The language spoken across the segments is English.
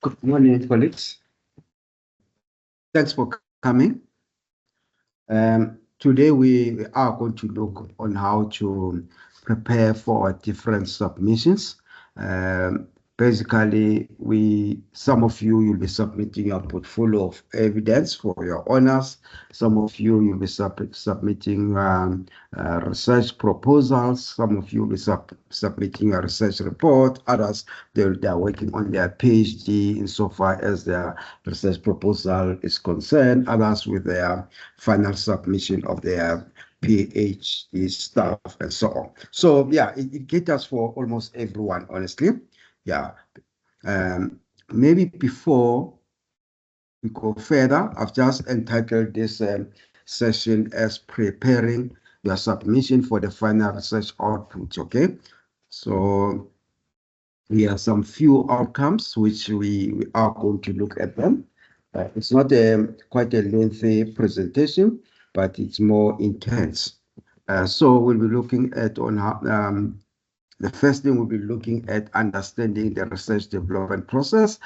Good morning, colleagues. Thanks for coming. Today we are going to look on how to prepare for our different submissions. Basically, some of you'll be submitting your portfolio of evidence for your honors. Some of you'll be submitting research proposals. Some of you will be submitting a research report. Others, they're working on their PhD insofar as their research proposal is concerned. Others with their final submission of their PhD stuff and so on. So yeah, it caters for almost everyone, honestly. Yeah. Maybe before we go further, I've just entitled this session as preparing your submission for the final research output, okay? So here are some few outcomes which we are going to look at them. It's not quite a lengthy presentation, but it's more intense. So we'll be looking at on how, the first thing we'll be looking at understanding the research development process.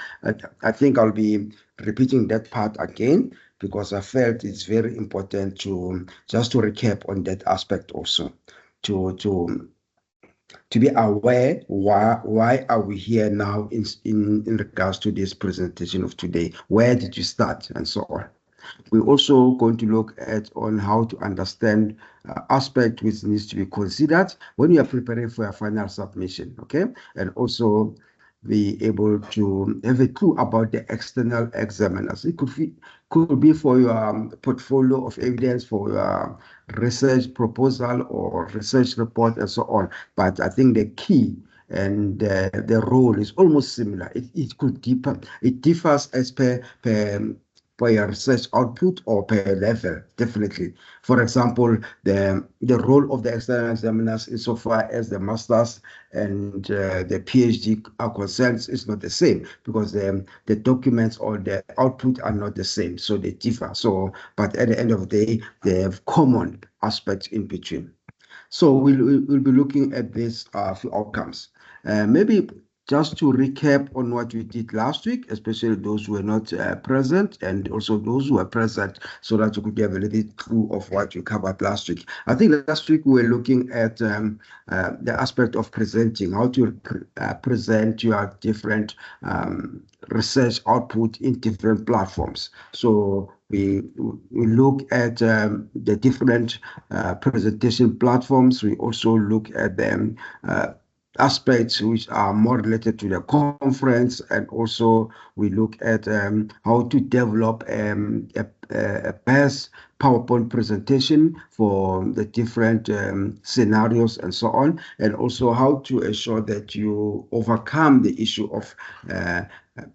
I think I'll be repeating that part again because I felt it's very important to just to recap on that aspect also, to be aware why are we here now in regards to this presentation of today. Where did you start and so on. We're also going to look at on how to understand aspect which needs to be considered when you are preparing for a final submission, okay? And also be able to have a clue about the external examiners. It could be for your portfolio of evidence, for your research proposal or research report and so on. But I think the key and the role is almost similar. It differs as per your research output or per level, definitely. For example, the role of the external examiners insofar as the masters and the PhD are concerned is not the same because the documents or the output are not the same, so they differ. So, but at the end of the day, they have common aspects in between. So we'll be looking at these few outcomes. Maybe just to recap on what we did last week, especially those who were not present and also those who were present so that you could have a little bit clue of what we covered last week. I think last week we were looking at the aspect of presenting, how to present your different research output in different platforms. So we look at the different presentation platforms. We also look at them aspects which are more related to the conference, and also we look at how to develop a best PowerPoint presentation for the different scenarios and so on, and also how to ensure that you overcome the issue of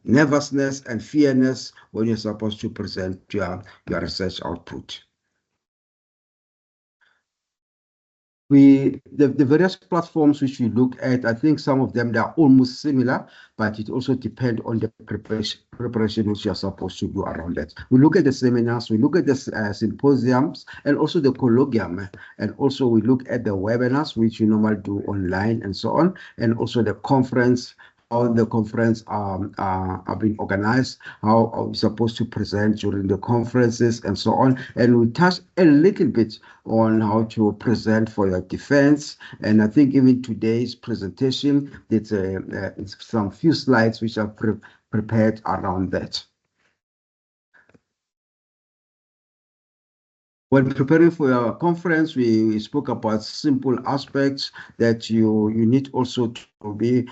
nervousness and fearness when you're supposed to present your research output. The various platforms which we look at, I think some of them, they are almost similar, but it also depends on the preparation which you are supposed to do around that. We look at the seminars, we look at the symposiums, and also the colloquium, and also we look at the webinars which you normally do online and so on, and also the conference, how the conference are being organized, how are we supposed to present during the conferences and so on. And we touch a little bit on how to present for your defense. And I think even today's presentation, it's some few slides which are prepared around that. When preparing for your conference, we spoke about simple aspects that you need also to be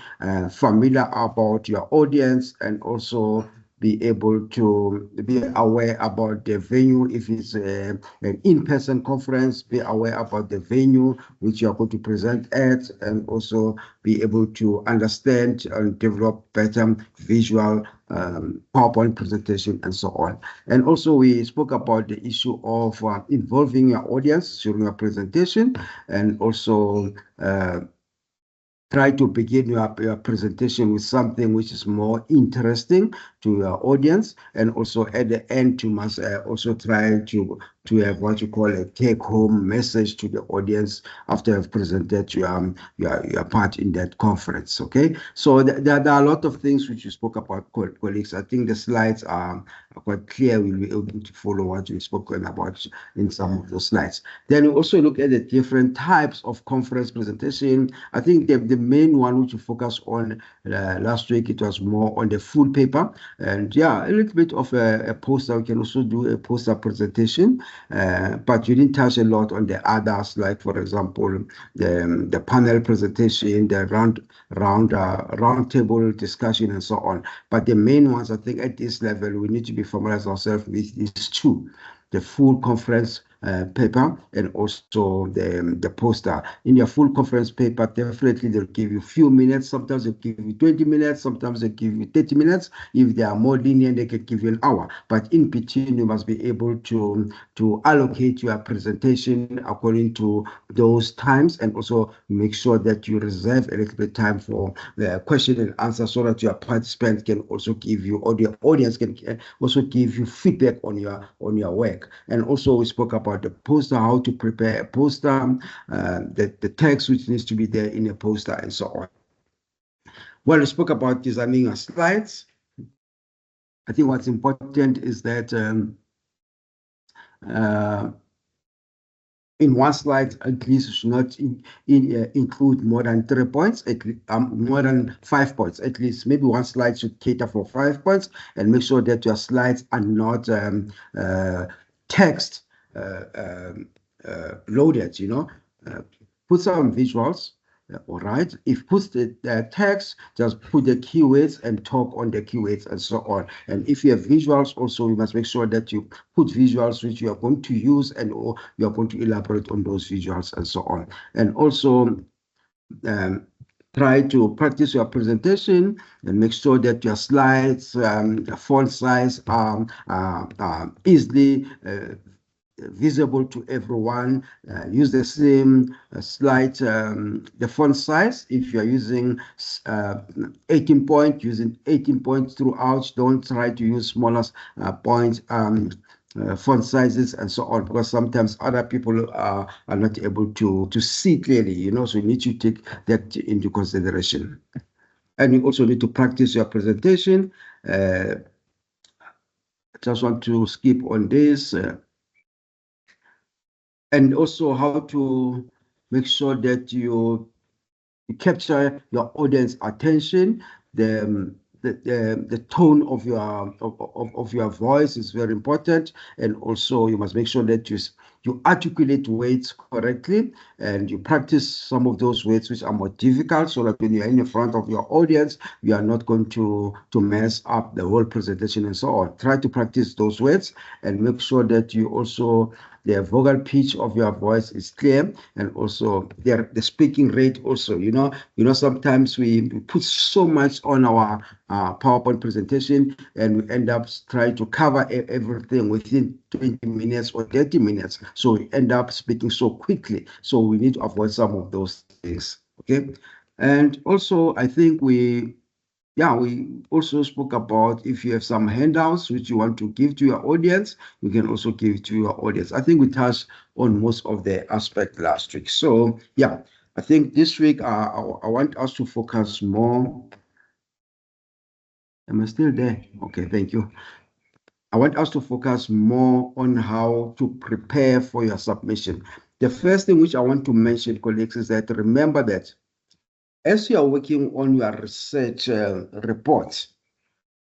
familiar about your audience, and also be able to be aware about the venue. If it's an in-person conference, be aware about the venue which you are going to present at, and also be able to understand and develop better visual PowerPoint presentation and so on. And also we spoke about the issue of involving your audience during your presentation, and also try to begin your presentation with something which is more interesting to your audience, and also at the end you must also try to have what you call a take-home message to the audience after you've presented your part in that conference. Okay, so there are a lot of things which you spoke about, colleagues. I think the slides are quite clear. We'll be able to follow what you've spoken about in some of those slides. Then we also look at the different types of conference presentation. I think the main one which you focus on last week, it was more on the full paper, and yeah, a little bit of a poster. We can also do a poster presentation, but you didn't touch a lot on the others, like for example the panel presentation, the round table discussion, and so on. But the main ones, I think at this level, we need to be familiarize ourselves with these two: the full conference paper and also the poster. In your full conference paper, definitely they'll give you a few minutes. Sometimes they'll give you 20 minutes, sometimes they'll give you 30 minutes. If they are more lenient, they can give you an hour. But in between, you must be able to allocate your presentation according to those times, and also make sure that you reserve a little bit time for the question and answer, so that your participants can also give you, or the audience can also give you feedback on your work. And also we spoke about the poster, how to prepare a poster, the text which needs to be there in a poster, and so on. Well, we spoke about designing your slides. I think what's important is that in one slide, at least you should not include more than 3 points, more than 5 points. At least maybe one slide should cater for 5 points, and make sure that your slides are not text loaded, you know. Put some visuals. All right. If put the text, just put the keywords and talk on the keywords and so on. And if you have visuals, also you must make sure that you put visuals which you are going to use, and or you are going to elaborate on those visuals and so on. And also try to practice your presentation and make sure that your slides, font size are easily visible to everyone. Use the same slide, the font size. If you are using 18 point, using 18 points throughout. Don't try to use smaller points, font sizes, and so on, because sometimes other people are not able to see clearly, you know. So you need to take that into consideration. And you also need to practice your presentation. Just want to skip on this. And also how to make sure that you capture your audience attention. The tone of your voice is very important, and also you must make sure that you articulate words correctly, and you practice some of those words which are more difficult, so that when you're in front of your audience, you are not going to mess up the whole presentation and so on. Try to practice those words, and make sure that you also, the vocal pitch of your voice is clear, and also the speaking rate also. You know, sometimes we put so much on our PowerPoint presentation, and we end up trying to cover everything within 20 minutes or 30 minutes. So we end up speaking so quickly. So we need to avoid some of those things. Okay. And also, I think we also spoke about, if you have some handouts which you want to give to your audience, you can also give it to your audience. I think we touched on most of the aspects last week. So yeah, I think this week I want us to focus more. Am I still there? Okay, thank you. I want us to focus more on how to prepare for your submission. The first thing which I want to mention, colleagues, is that remember that as you are working on your research report,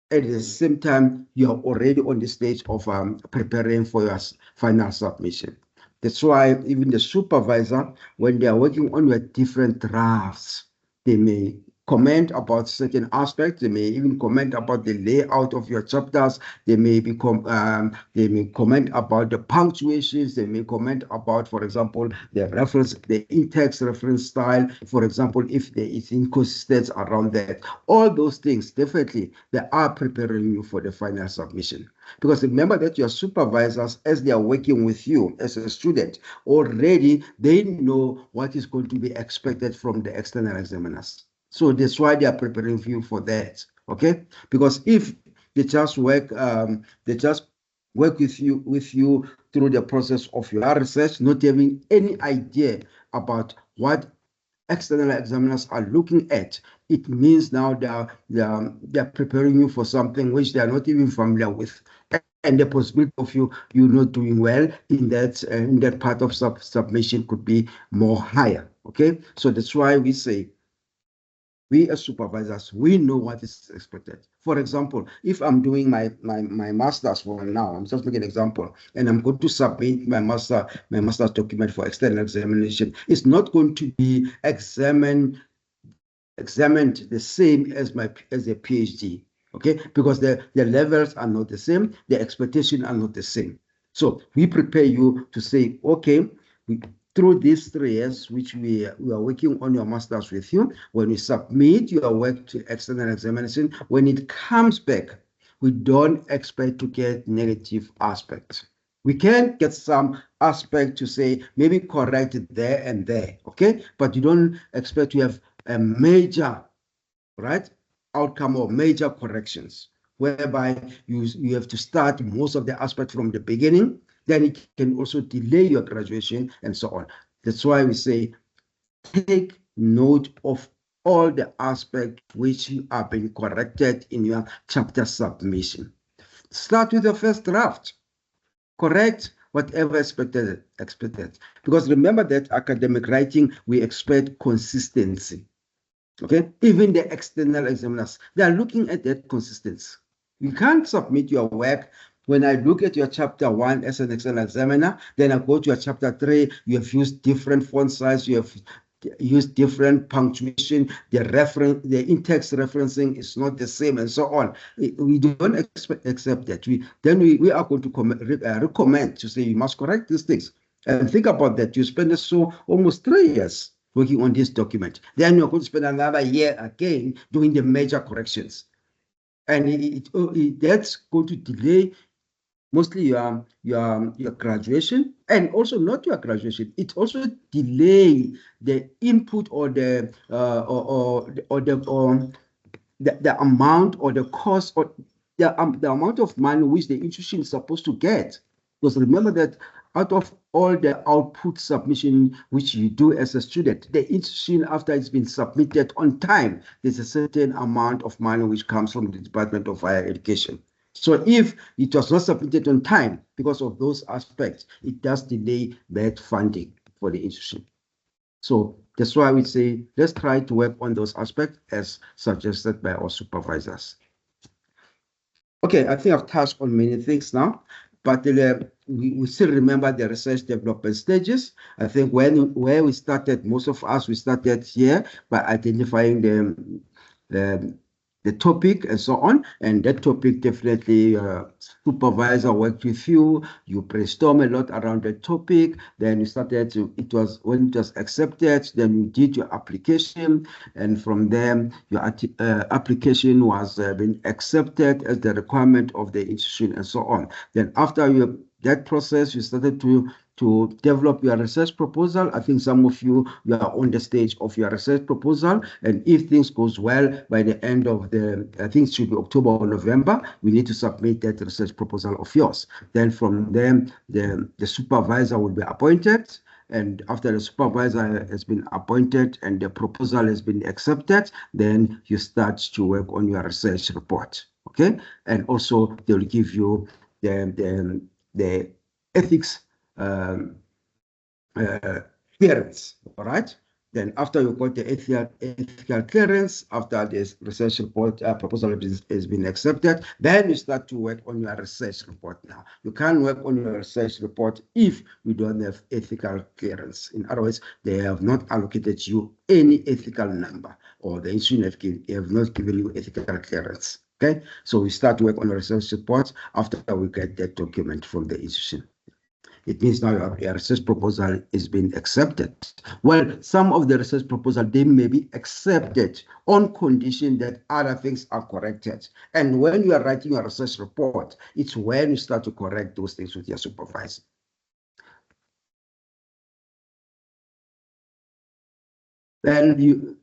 at the same time, you are already on the stage of preparing for your final submission. That's why even the supervisor, when they are working on your different drafts, they may comment about certain aspects. They may even comment about the layout of your chapters. They may comment about the punctuations. They may comment about, for example, the in-text reference style. For example, if there is inconsistency around that. All those things, definitely, they are preparing you for the final submission. Because remember that your supervisors, as they are working with you as a student, already they know what is going to be expected from the external examiners. So that's why they are preparing you for that. Okay? Because if they just work with you through the process of your research, not having any idea about what external examiners are looking at, it means now they are preparing you for something which they are not even familiar with, and the possibility of you not doing well in that part of submission could be more higher. Okay, so that's why we say, we as supervisors, we know what is expected. For example, if I'm doing my master's for now, I'm just making an example, and I'm going to submit my master's document for external examination, it's not going to be examined the same as a PhD, okay? Because the levels are not the same, the expectations are not the same. So we prepare you to say, okay, through these 3 years, which we are working on your master's with you, when we submit your work to external examination, when it comes back, we don't expect to get negative aspects. We can get some aspect to say, maybe correct it there and there, okay? But you don't expect to have a major, right, outcome or major corrections, whereby you have to start most of the aspects from the beginning. Then it can also delay your graduation and so on. That's why we say, take note of all the aspects which are being corrected in your chapter submission. Start with the first draft. Correct whatever expected. Because remember that academic writing, we expect consistency. Okay, even the external examiners, they are looking at that consistency. You can't submit your work. When I look at your chapter 1 as an external examiner, then I go to your chapter 3, you have used different font size, you have used different punctuation, the in-text referencing is not the same, and so on. We don't accept that. We are going to recommend to say you must correct these things. And think about that. You spend almost 3 years working on this document. Then you're going to spend another year again doing the major corrections. And that's going to delay mostly your graduation, and also not your graduation. It also delay the input or the amount or the cost or the amount of money which the institution is supposed to get. Because remember that out of all the output submission which you do as a student, the institution, after it's been submitted on time, there's a certain amount of money which comes from the Department of Higher Education. So if it was not submitted on time because of those aspects, it does delay that funding for the institution. So that's why we say, let's try to work on those aspects as suggested by our supervisors. Okay, I think I've touched on many things now, but we still remember the research development stages. I think where we started, most of us, we started here by identifying the topic and so on. And that topic, definitely supervisor worked with you, you brainstorm a lot around the topic, then you started to, when it was accepted, then you did your application, and from there, your application was being accepted as the requirement of the institution and so on. Then after that process, you started to develop your research proposal. I think some of you are on the stage of your research proposal, and if things goes well, by the end of I think it should be October or November, we need to submit that research proposal of yours. Then from there, the supervisor will be appointed, and after the supervisor has been appointed and the proposal has been accepted, then you start to work on your research report. Okay, and also they will give you the ethics clearance, all right? Then after you got the ethical clearance, after this research report proposal has been accepted, then you start to work on your research report now. You can't work on your research report if you don't have ethical clearance. In other words, they have not allocated you any ethical number, or the institution have not given you ethical clearance. Okay, so we start to work on the research report after we get that document from the institution. It means now your research proposal is being accepted. Well, some of the research proposal, they may be accepted on condition that other things are corrected. And when you are writing your research report, it's when you start to correct those things with your supervisor. Then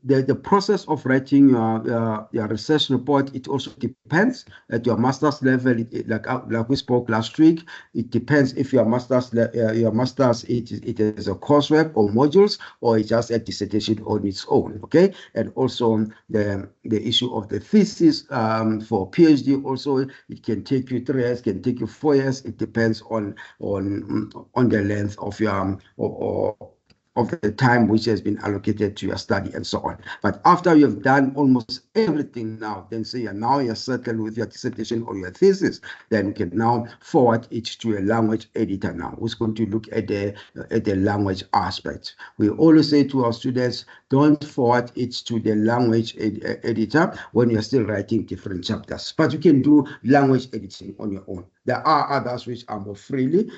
the process of writing your research report, it also depends at your master's level. Like we spoke last week, it depends if your master's it is a coursework or modules, or it's just a dissertation on its own. Okay, and also the issue of the thesis for PhD, also it can take you 3 years, can take you 4 years. It depends on the length of your of the time which has been allocated to your study and so on. But after you've done almost everything now, then say you're settled with your dissertation or your thesis, then you can now forward it to a language editor now, who's going to look at the language aspect. We always say to our students, don't forward it to the language editor when you're still writing different chapters, but you can do language editing on your own. There are others which are more freely.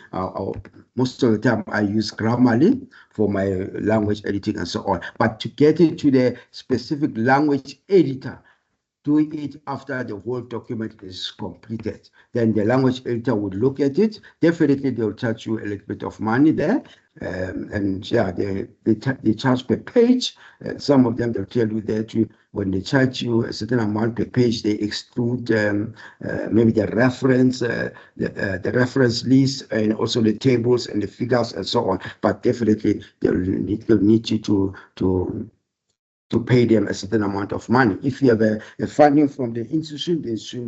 Most of the time I use Grammarly for my language editing and so on. But to get it to the specific language editor, do it after the whole document is completed. Then the language editor would look at it. Definitely they'll charge you a little bit of money there. And yeah, they charge per page. Some of them, they'll tell you that when they charge you a certain amount per page, they exclude maybe the reference list, and also the tables and the figures and so on. But definitely they'll need you to pay them a certain amount of money. If you have a funding from the institution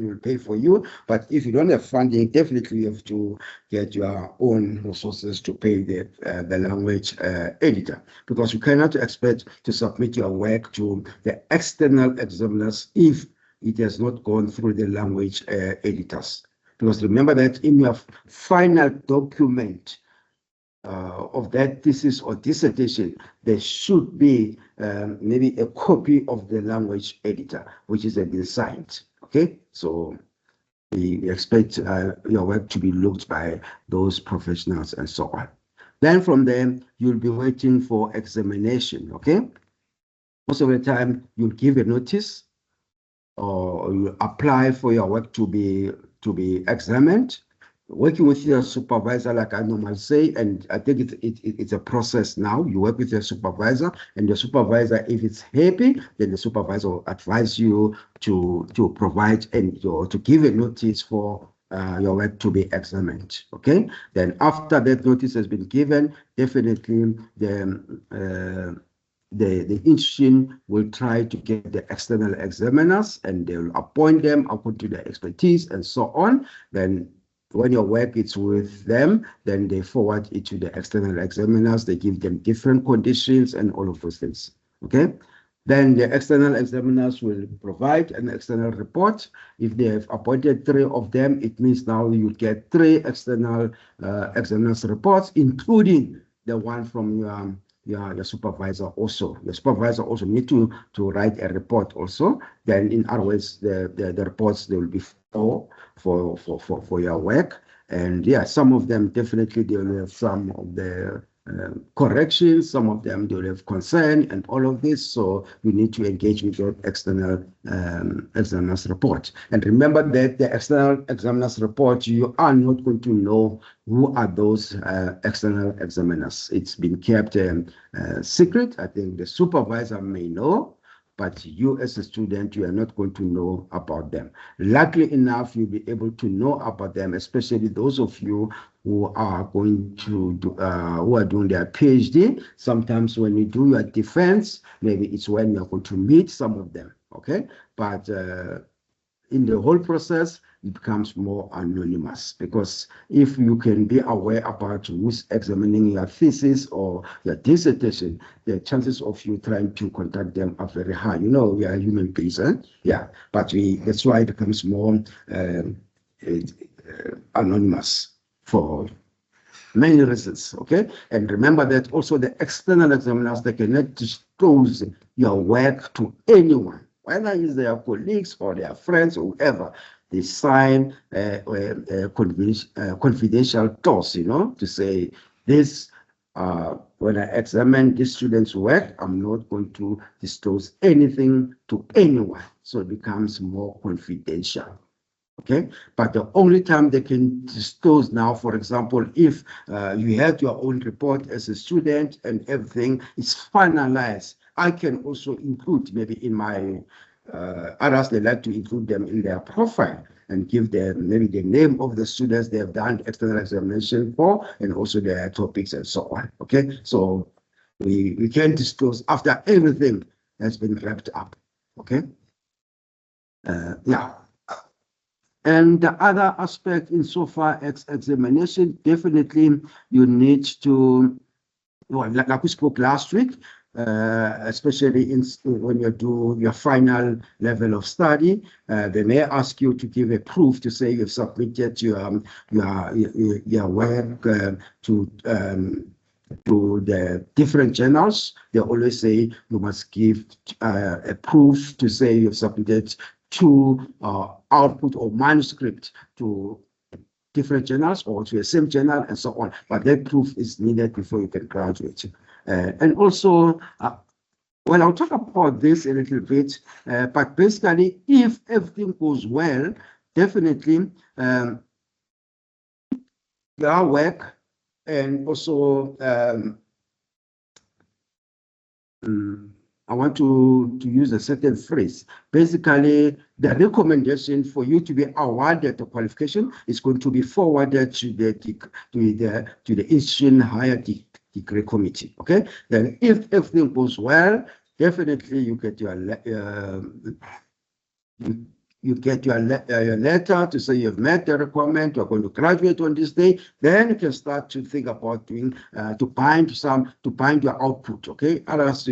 will pay for you. But if you don't have funding, definitely you have to get your own resources to pay the language editor, because you cannot expect to submit your work to the external examiners if it has not gone through the language editors. Because remember that in your final document of that thesis or dissertation, there should be maybe a copy of the language editor, which is been signed. Okay, so we expect your work to be looked by those professionals and so on. Then from there, you'll be waiting for examination. Okay, most of the time you'll give a notice, or you apply for your work to be examined. Working with your supervisor, like I normally say, and I think it's a process now. You work with your supervisor, and your supervisor, if it's happy, then the supervisor will advise you to provide and to give a notice for your work to be examined. Okay. Then after that notice has been given, definitely the institution will try to get the external examiners, and they will appoint them according to their expertise and so on. Then when your work is with them, then they forward it to the external examiners. They give them different conditions and all of those things. Okay. Then the external examiners will provide an external report. If they have appointed 3 of them, it means now you get 3 external examiners reports, including the one from your supervisor also. The supervisor also need to write a report also. Then in other words, the reports, they will be for your work. And yeah, some of them definitely they will have some of the corrections, some of them they will have concern and all of this. So you need to engage with your external examiner's report. And remember that the external examiner's report, you are not going to know who are those external examiners. It's been kept secret. I think the supervisor may know, but you as a student, you are not going to know about them. Luckily enough, you'll be able to know about them, especially those of you who are going to who are doing their PhD. Sometimes when you do your defense, maybe it's when you're going to meet some of them. Okay, but in the whole process, it becomes more anonymous, because if you can be aware about who's examining your thesis or your dissertation, the chances of you trying to contact them are very high. You know, we are human beings, yeah, but that's why it becomes more anonymous for many reasons, okay? And remember that also the external examiners, they cannot disclose your work to anyone, whether it's their colleagues or their friends or whoever. They sign a confidential clause, you know, to say this, when I examine this student's work, I'm not going to disclose anything to anyone. So it becomes more confidential. Okay, but the only time they can disclose now, for example, if you had your own report as a student and everything is finalized, I can also include maybe in my, others, they like to include them in their profile and give them maybe the name of the students they have done external examination for and also their topics and so on. Okay, so we can disclose after everything has been wrapped up. Okay, yeah. And the other aspect insofar as examination, definitely you need to, well, like we spoke last week, especially when you do your final level of study, they may ask you to give a proof to say you've submitted your work to the different journals. They always say you must give a proof to say you've submitted to output or manuscript to different journals or to the same journal and so on. But that proof is needed before you can graduate. And also, well, I'll talk about this a little bit, but basically, if everything goes well, definitely your work and also I want to use a certain phrase. Basically, the recommendation for you to be awarded the qualification is going to be forwarded to the institution higher degree committee. Okay. Then, if everything goes well, definitely you get your letter to say you've met the requirement, you're going to graduate on this day. Then you can start to think about doing to bind your output. Okay. Others,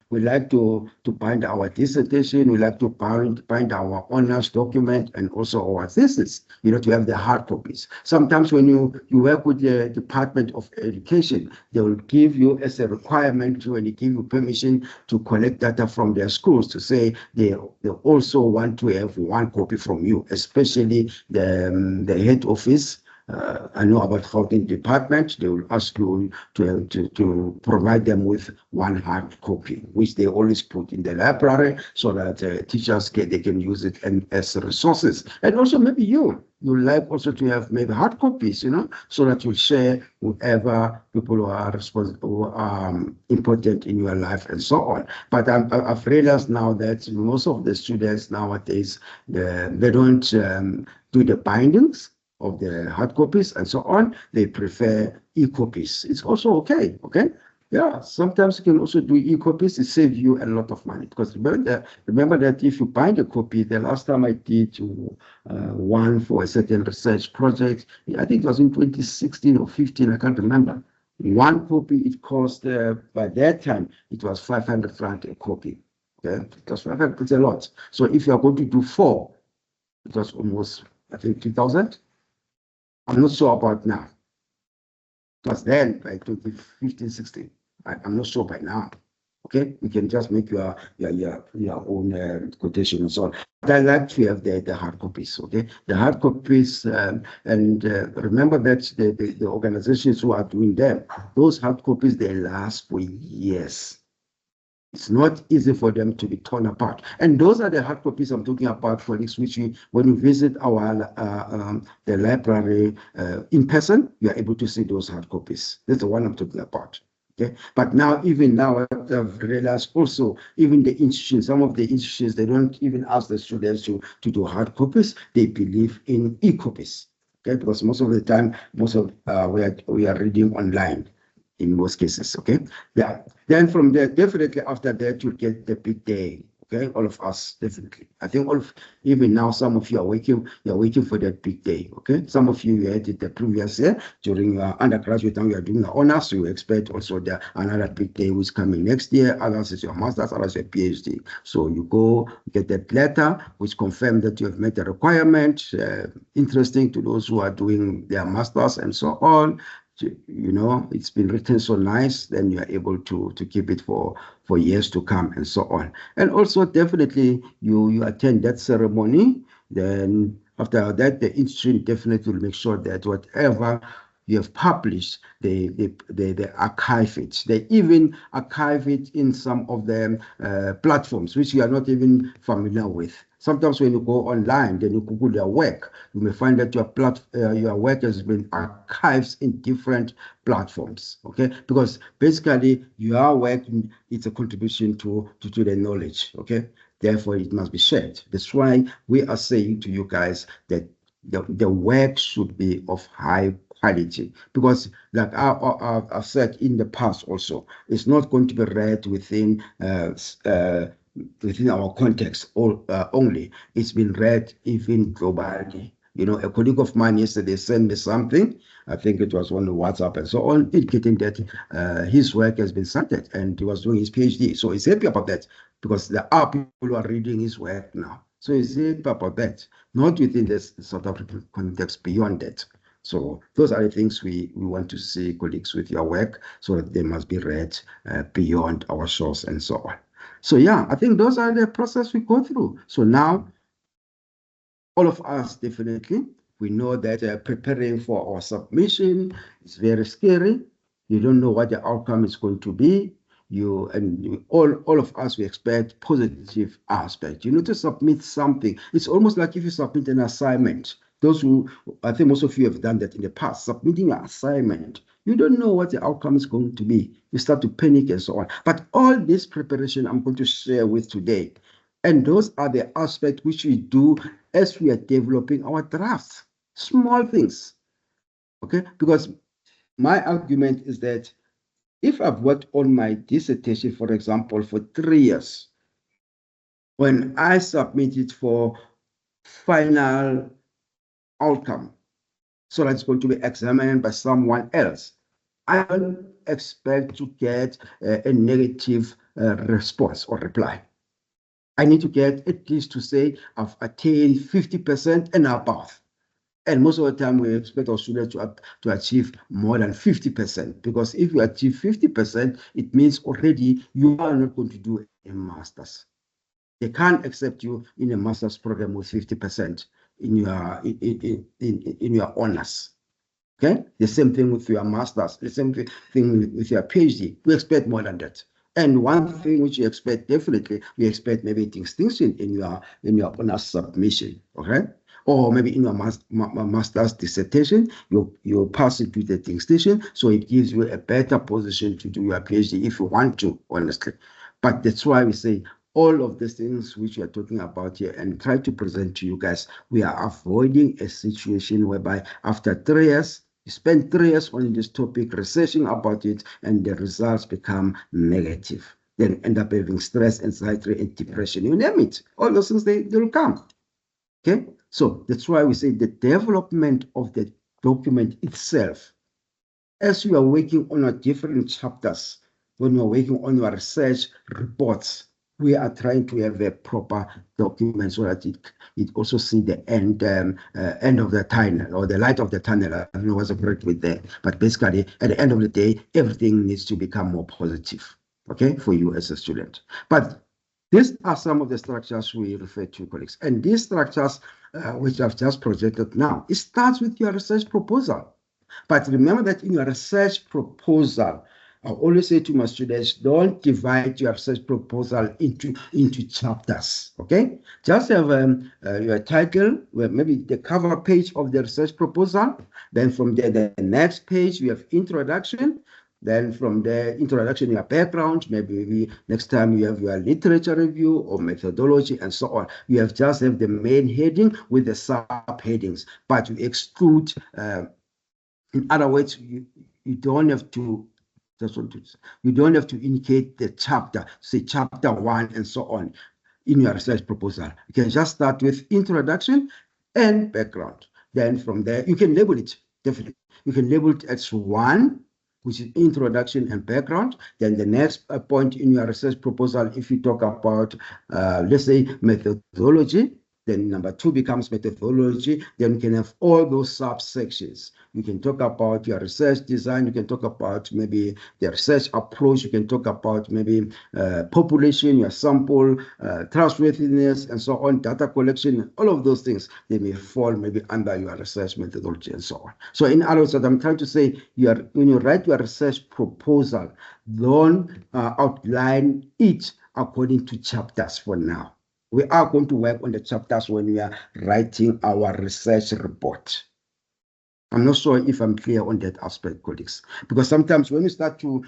we like to bind our dissertation, we like to bind our honors document and also our thesis, you know, to have the hard copies. Sometimes when you work with the Department of Education, they will give you as a requirement when they give you permission to collect data from their schools to say they also want to have one copy from you, especially the head office. I know about Gauteng Department, they will ask you to provide them with one hard copy, which they always put in the library so that teachers they can use it as resources. And also maybe you like also to have maybe hard copies, you know, so that you share whoever people who are responsible, who are important in your life and so on. But I've realized now that most of the students nowadays, they don't do the bindings of the hard copies and so on. They prefer e-copies. It's also okay, okay? Yeah, sometimes you can also do e-copies. It saves you a lot of money, because remember that if you bind a copy, the last time I did one for a certain research project, I think it was in 2016 or 15, I can't remember. One copy, it cost, by that time, it was 500 francs a copy. Okay, it was 500, it's a lot. So if you are going to do 4, it was almost, I think, 2,000. I'm not sure about now. It was then by 2015, 16. I'm not sure by now. Okay, you can just make your own quotation and so on. But I like to have the hard copies. Okay, the hard copies, and remember that the organizations who are doing them, those hard copies, they last for years. It's not easy for them to be torn apart. And those are the hard copies I'm talking about, colleagues, which when you visit the library in person, you are able to see those hard copies. That's the one I'm talking about. Okay. But now, even now, I've realized also, even the institutions, some of the institutions, they don't even ask the students to do hard copies. They believe in e-copies. Okay, because most of the time, we are reading online. In most cases, okay? Yeah. Then from there, definitely after that, you get the big day. Okay, all of us, definitely. I think even now, some of you are waiting for that big day. Okay, some of you had it the previous year during your undergraduate and you are doing the honors, so you expect also another big day which coming next year. Others is your master's, others your PhD. So you go get that letter which confirms that you have met the requirement. Interesting to those who are doing their masters and so on. You know, it's been written so nice, then you are able to keep it for years to come and so on. And also definitely you attend that ceremony. Then after that, the institute definitely will make sure that whatever you have published, they archive it. They even archive it in some of the platforms which you are not even familiar with. Sometimes when you go online, then you Google your work, you may find that your work has been archived in different platforms. Okay, because basically your work is a contribution to the knowledge. Okay, therefore it must be shared. That's why we are saying to you guys that the work should be of high quality, because like I've said in the past also, it's not going to be read within our context only. It's been read even globally. You know, a colleague of mine yesterday sent me something. I think it was on the WhatsApp and so on, indicating that his work has been cited and he was doing his PhD. So he's happy about that because there are people who are reading his work now. So he's happy about that, not within this South African context, beyond that. So those are the things we want to see, colleagues, with your work, so that they must be read beyond our shores and so on. So yeah, I think those are the process we go through. So now, all of us definitely, we know that preparing for our submission is very scary. You don't know what the outcome is going to be. All of us, we expect positive aspect. You need to submit something. It's almost like if you submit an assignment. I think most of you have done that in the past, submitting an assignment. You don't know what the outcome is going to be. You start to panic and so on. But all this preparation I'm going to share with today, and those are the aspects which we do as we are developing our drafts. Small things, okay? Because my argument is that if I've worked on my dissertation, for example, for 3 years, when I submit it for final outcome, so that's going to be examined by someone else, I don't expect to get a negative response or reply. I need to get at least to say I've attained 50% and above. And most of the time, we expect our students to achieve more than 50%, because if you achieve 50%, it means already you are not going to do a master's. They can't accept you in a master's program with 50% in your honors. Okay, the same thing with your master's, the same thing with your PhD. We expect more than that. And one thing which you expect, definitely, we expect maybe distinction in your honors submission. Okay, or maybe in your master's dissertation, you pass it with the distinction, so it gives you a better position to do your PhD if you want to, honestly. But that's why we say all of these things which we are talking about here and try to present to you guys, we are avoiding a situation whereby after 3 years, you spend 3 years on this topic, researching about it, and the results become negative. Then end up having stress, anxiety, and depression. You name it. All those things, they'll come. Okay? So that's why we say the development of the document itself, as you are working on your different chapters, when you are working on your research reports, we are trying to have a proper document so that it also see the end of the tunnel, or the light of the tunnel. I don't know what's the correct with there, but basically at the end of the day, everything needs to become more positive, okay, for you as a student. But these are some of the structures we refer to, colleagues. And these structures, which I've just projected now, it starts with your research proposal. But remember that in your research proposal, I always say to my students, don't divide your research proposal into chapters, okay? Just have your title, maybe the cover page of the research proposal. Then from there, the next page, we have introduction. Then from the introduction, your background, maybe next time you have your literature review or methodology and so on. You have just have the main heading with the subheadings, but you exclude, in other words, you don't have to, you don't have to indicate the chapter, say chapter 1 and so on. in your research proposal. You can just start with introduction and background. Then from there, you can label it, definitely. You can label it as 1, which is introduction and background. Then the next point in your research proposal, if you talk about, let's say, methodology, then number 2 becomes methodology. Then you can have all those subsections. You can talk about your research design. You can talk about maybe the research approach. You can talk about maybe population, your sample, trustworthiness, and so on, data collection, all of those things, they may fall maybe under your research methodology and so on. So in other words, what I'm trying to say, when you write your research proposal, don't outline it according to chapters for now. We are going to work on the chapters when we are writing our research report. I'm not sure if I'm clear on that aspect, colleagues, because sometimes when you start to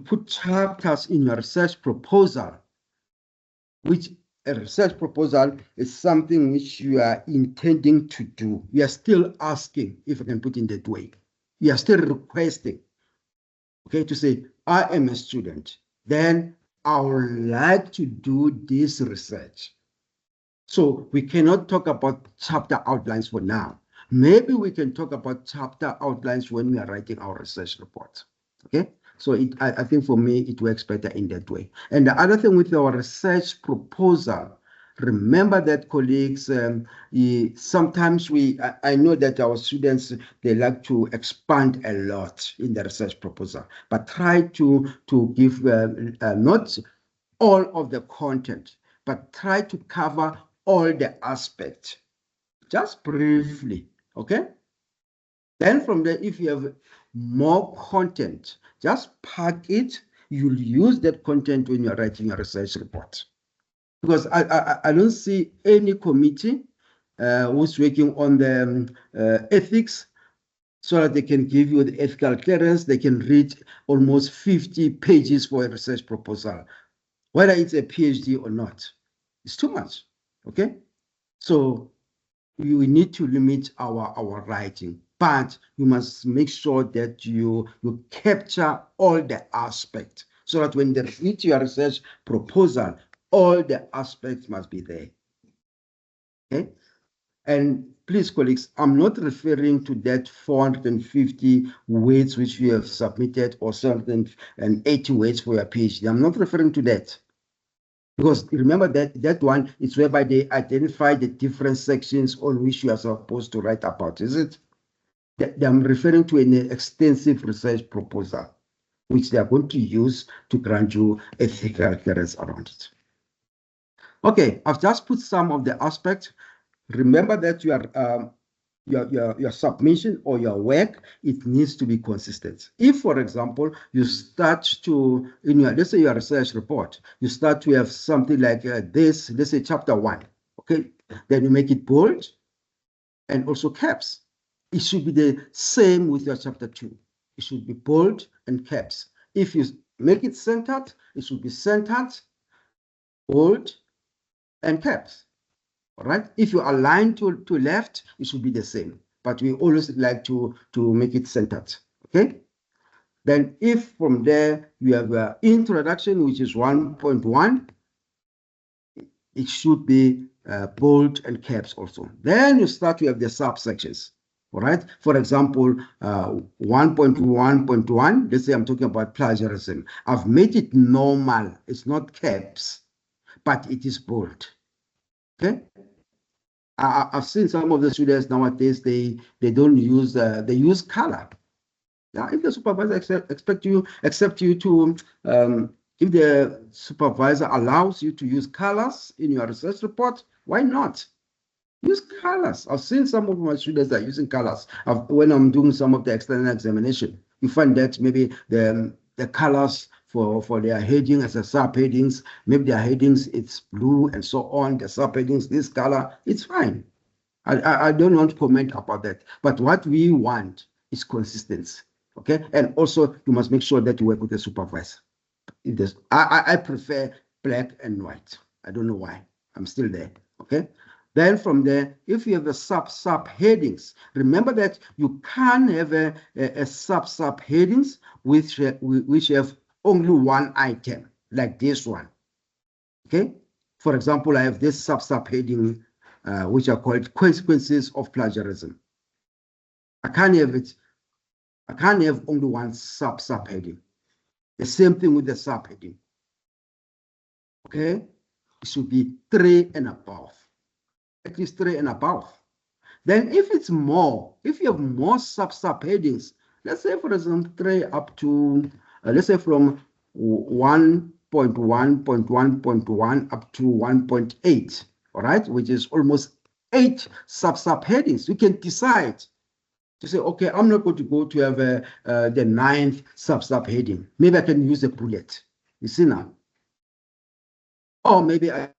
put chapters in your research proposal, which a research proposal is something which you are intending to do. You are still asking, if I can put it in that way. You are still requesting, okay, to say, I am a student. Then I would like to do this research. So we cannot talk about chapter outlines for now. Maybe we can talk about chapter outlines when we are writing our research report. Okay, so I think for me, it works better in that way. And the other thing with our research proposal, remember that, colleagues, sometimes I know that our students, they like to expand a lot in the research proposal, but try to give not all of the content, but try to cover all the aspects, just briefly, okay? Then from there, if you have more content, just pack it. You'll use that content when you're writing a research report. Because I don't see any committee who's working on the ethics so that they can give you the ethical clearance. They can read almost 50 pages for a research proposal, whether it's a PhD or not. It's too much, okay? So we need to limit our writing, but you must make sure that you capture all the aspects so that when they read your research proposal, all the aspects must be there. Okay? And please, colleagues, I'm not referring to that 450 words which you have submitted or 780 words for your PhD. I'm not referring to that. Because remember that one is whereby they identify the different sections on which you are supposed to write about, is it? I'm referring to an extensive research proposal, which they are going to use to grant you ethical clearance around it. Okay, I've just put some of the aspects. Remember that your submission or your work, it needs to be consistent. If, for example, you start to, let's say your research report, you start to have something like this, let's say chapter 1, okay? Then you make it bold and also caps. It should be the same with your chapter 2. It should be bold and caps. If you make it centered, it should be centered, bold, and caps. All right. If you align to left, it should be the same. But we always like to make it centered. Okay. Then if from there you have an introduction, which is 1.1, it should be bold and caps also. Then you start to have the subsections. All right. For example, 1.1.1, let's say I'm talking about plagiarism. I've made it normal. It's not caps, but it is bold. Okay. I've seen some of the students nowadays, they don't use, they use color. Now, if the supervisor accept you to, if the supervisor allows you to use colors in your research report, why not? Use colors. I've seen some of my students are using colors. When I'm doing some of the external examination, you find that maybe the colors for their heading as a subheadings, maybe their headings, it's blue and so on, the subheadings, this color, it's fine. I don't want to comment about that. But what we want is consistency, okay? And also, you must make sure that you work with the supervisor. I prefer black and white. I don't know why. I'm still there, okay? Then from there, if you have the subheadings, remember that you can't have a subheadings which have only one item, like this one. Okay. For example, I have this subheading, which are called consequences of plagiarism. I can't have it. I can't have only one subheading. The same thing with the subheading. Okay. It should be 3 and above. At least 3 and above. Then if it's more, if you have more subheadings, let's say, for example, 3 up to, let's say from 1.1.1.1 up to 1.8, all right, which is almost 8 subheadings. You can decide to say, okay, I'm not going to go to have the 9th subheading. Maybe I can use a bullet. You see now? Or maybe I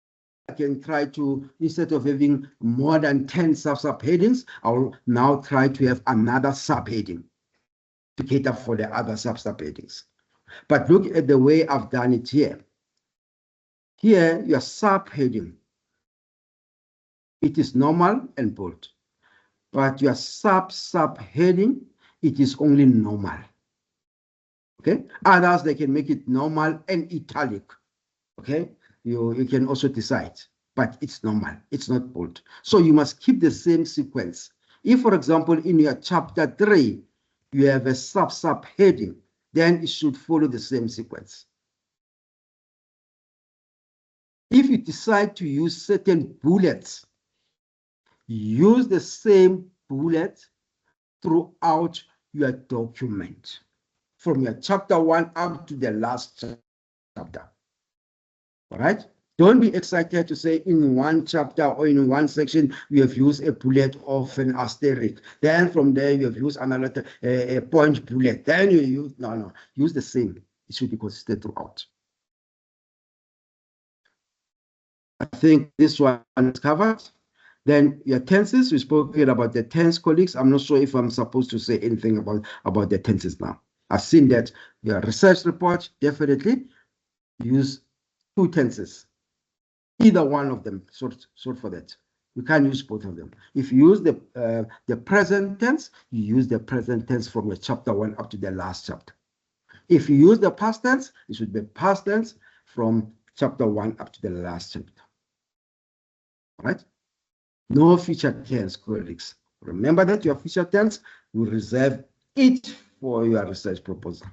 can try to, instead of having more than 10 subheadings, I'll now try to have another subheading to cater for the other subheadings. But look at the way I've done it here. Here, your subheading, it is normal and bold. But your subheading, it is only normal. Okay? Others, they can make it normal and italic. Okay? You can also decide, but it's normal. It's not bold. So you must keep the same sequence. If, for example, in your chapter 3, you have a subheading, then it should follow the same sequence. If you decide to use certain bullets, use the same bullet throughout your document, from your chapter 1 up to the last chapter. All right? Don't be excited to say in one chapter or in one section, you have used a bullet of an asterisk. Then from there, you have used another a point bullet. Then you use, no, use the same. It should be consistent throughout. I think this one is covered. Then your tenses, we spoke about the tense, colleagues. I'm not sure if I'm supposed to say anything about the tenses now. I've seen that your research report definitely use 2 tenses. Either one of them, sort for that. You can't use both of them. If you use the present tense, you use the present tense from your chapter 1 up to the last chapter. If you use the past tense, it should be past tense from chapter 1 up to the last chapter. All right? No future tense, colleagues. Remember that your future tense will reserve it for your research proposal.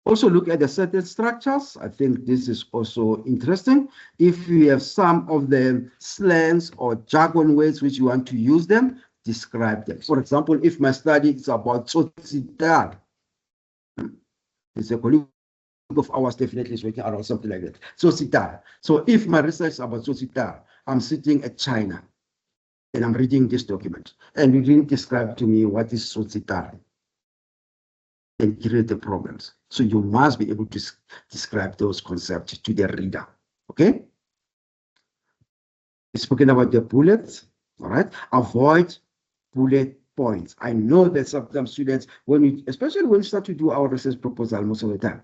Also look at the sentence structures. I think this is also interesting. If you have some of the slangs or jargon words which you want to use them, describe them. For example, if my study is about Tsotsitaal, it's a colleague of ours definitely is working around something like that. Tsotsitaal. So if my research is about Tsotsitaal, I'm sitting at China and I'm reading this document, and you didn't describe to me what is Tsotsitaal and create the problems. So you must be able to describe those concepts to the reader. Okay? Speaking about the bullets, all right? Avoid bullet points. I know that sometimes students, especially when we start to do our research proposal most of the time,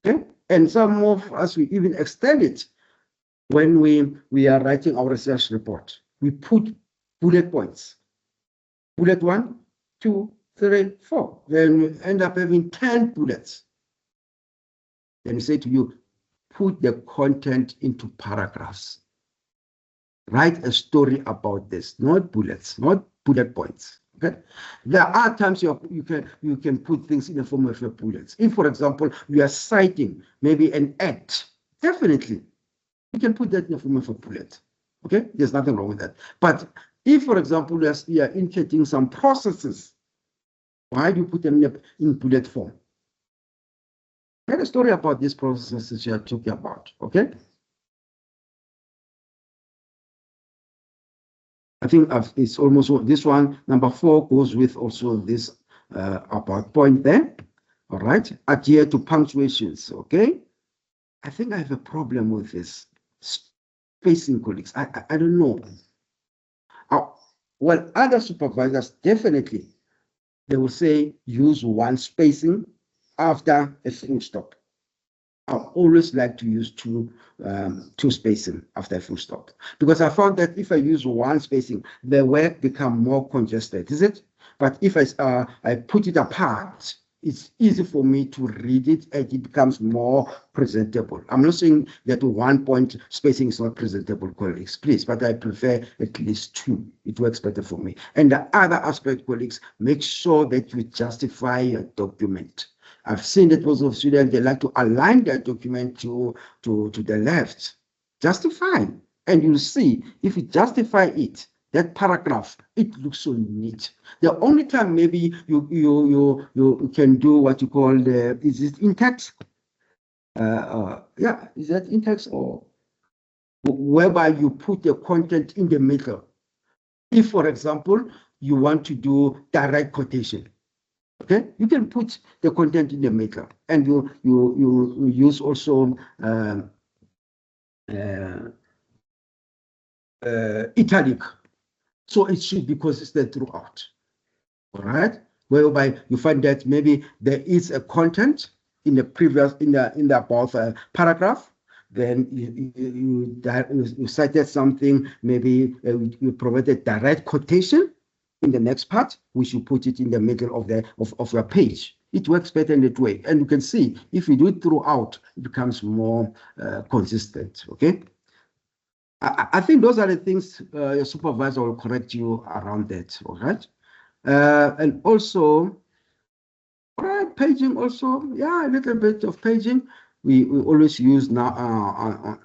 okay? And some of us, we even extend it when we are writing our research report. We put bullet points. Bullet 1, 2, 3, 4. Then we end up having 10 bullets. Then we say to you, put the content into paragraphs. Write a story about this, not bullets, not bullet points. Okay? There are times you can put things in the form of your bullets. If, for example, you are citing maybe an act, definitely you can put that in the form of a bullet. Okay? There's nothing wrong with that. But if, for example, you are indicating some processes, why do you put them in bullet form? I had a story about these processes you are talking about. Okay? I think it's almost this one. Number 4 goes with also this about point there. All right. Adhere to punctuations. Okay. I think I have a problem with this spacing, colleagues. I don't know. Well, other supervisors definitely they will say use 1 spacing after a full stop. I always like to use two spacing after a full stop, because I found that if I use 1 spacing, the work become more congested, is it? But if I put it apart, it's easy for me to read it and it becomes more presentable. I'm not saying that 1 point spacing is not presentable, colleagues, please, but I prefer at least 2. It works better for me. And the other aspect, colleagues, make sure that you justify your document. I've seen that most of students, they like to align their document to the left. Justify, and you'll see if you justify it, that paragraph, it looks so neat. The only time maybe you can do what you call is it in text? Yeah, is that in text or whereby you put the content in the middle? If, for example, you want to do direct quotation, okay, you can put the content in the middle, and you use also italic, so it should be consistent throughout. All right, whereby you find that maybe there is a content in the previous in the above paragraph, then you cited something, maybe you provided direct quotation in the next part, which you put it in the middle of your page. It works better in that way, and you can see if you do it throughout, it becomes more consistent. Okay, I think those are the things your supervisor will correct you around that. All right. And also, paging also, yeah, a little bit of paging. We always use now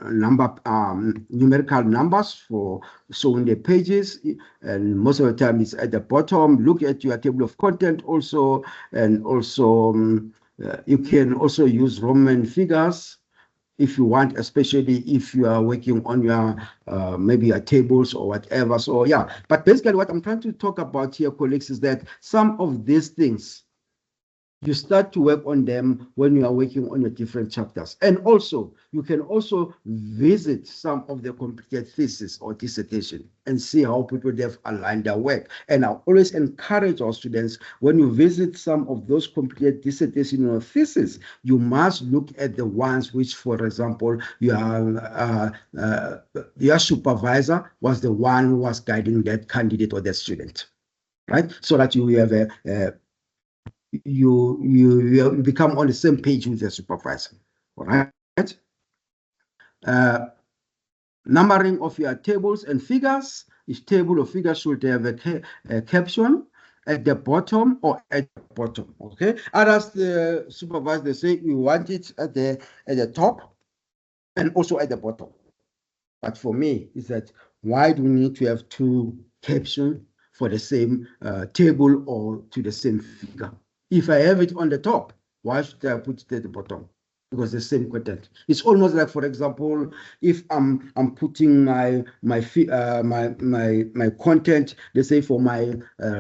numerical numbers for showing the pages, and most of the time it's at the bottom. Look at your table of content also, and also you can also use Roman figures if you want, especially if you are working on your maybe your tables or whatever. So yeah, but basically what I'm trying to talk about here, colleagues, is that some of these things you start to work on them when you are working on your different chapters. And also, you can also visit some of the completed thesis or dissertation and see how people have aligned their work. And I always encourage our students, when you visit some of those completed dissertation or thesis, you must look at the ones which, for example, your supervisor was the one who was guiding that candidate or that student, right? So that you have you become on the same page with the supervisor. All right. Numbering of your tables and figures. Each table or figure should have a caption at the bottom or at the bottom. Okay. Others, the supervisor, they say we want it at the top and also at the bottom. But for me, is that why do we need to have 2 captions for the same table or to the same figure? If I have it on the top, why should I put it at the bottom? Because the same content. It's almost like, for example, if I'm putting my content, let's say for my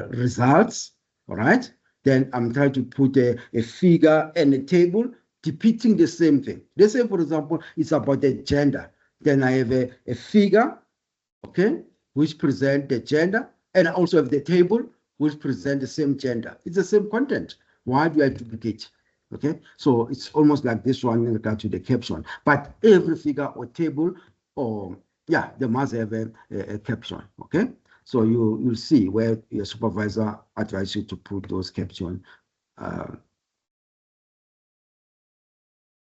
results, all right, then I'm trying to put a figure and a table depicting the same thing. Let's say, for example, it's about the gender. Then I have a figure, okay, which present the gender, and I also have the table which present the same gender. It's the same content. Why do I duplicate? Okay, so it's almost like this one in regard to the caption. But every figure or table, or yeah, they must have a caption. Okay, so you'll see where your supervisor advises you to put those captions.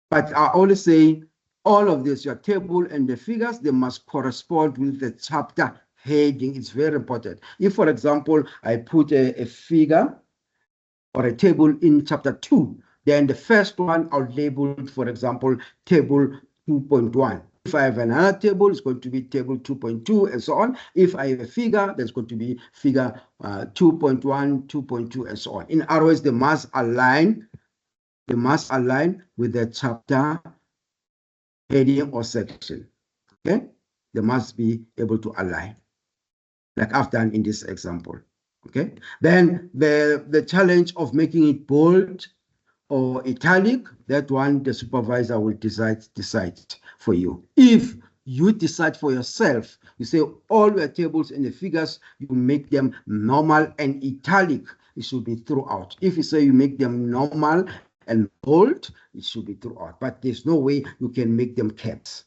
But I always say, all of this, your table and the figures, they must correspond with the chapter heading. It's very important. If, for example, I put a figure or a table in chapter 2, then the first one I'll label, for example, table 2.1. If I have another table, it's going to be table 2.2 and so on. If I have a figure, that's going to be figure 2.1, 2.2, and so on. In other words, they must align with the chapter heading or section. Okay, they must be able to align, like I've done in this example. Okay, then the challenge of making it bold or italic, that one the supervisor will decide for you. If you decide for yourself, you say all your tables and the figures, you make them normal and italic, it should be throughout. If you say you make them normal and bold, it should be throughout. But there's no way you can make them caps.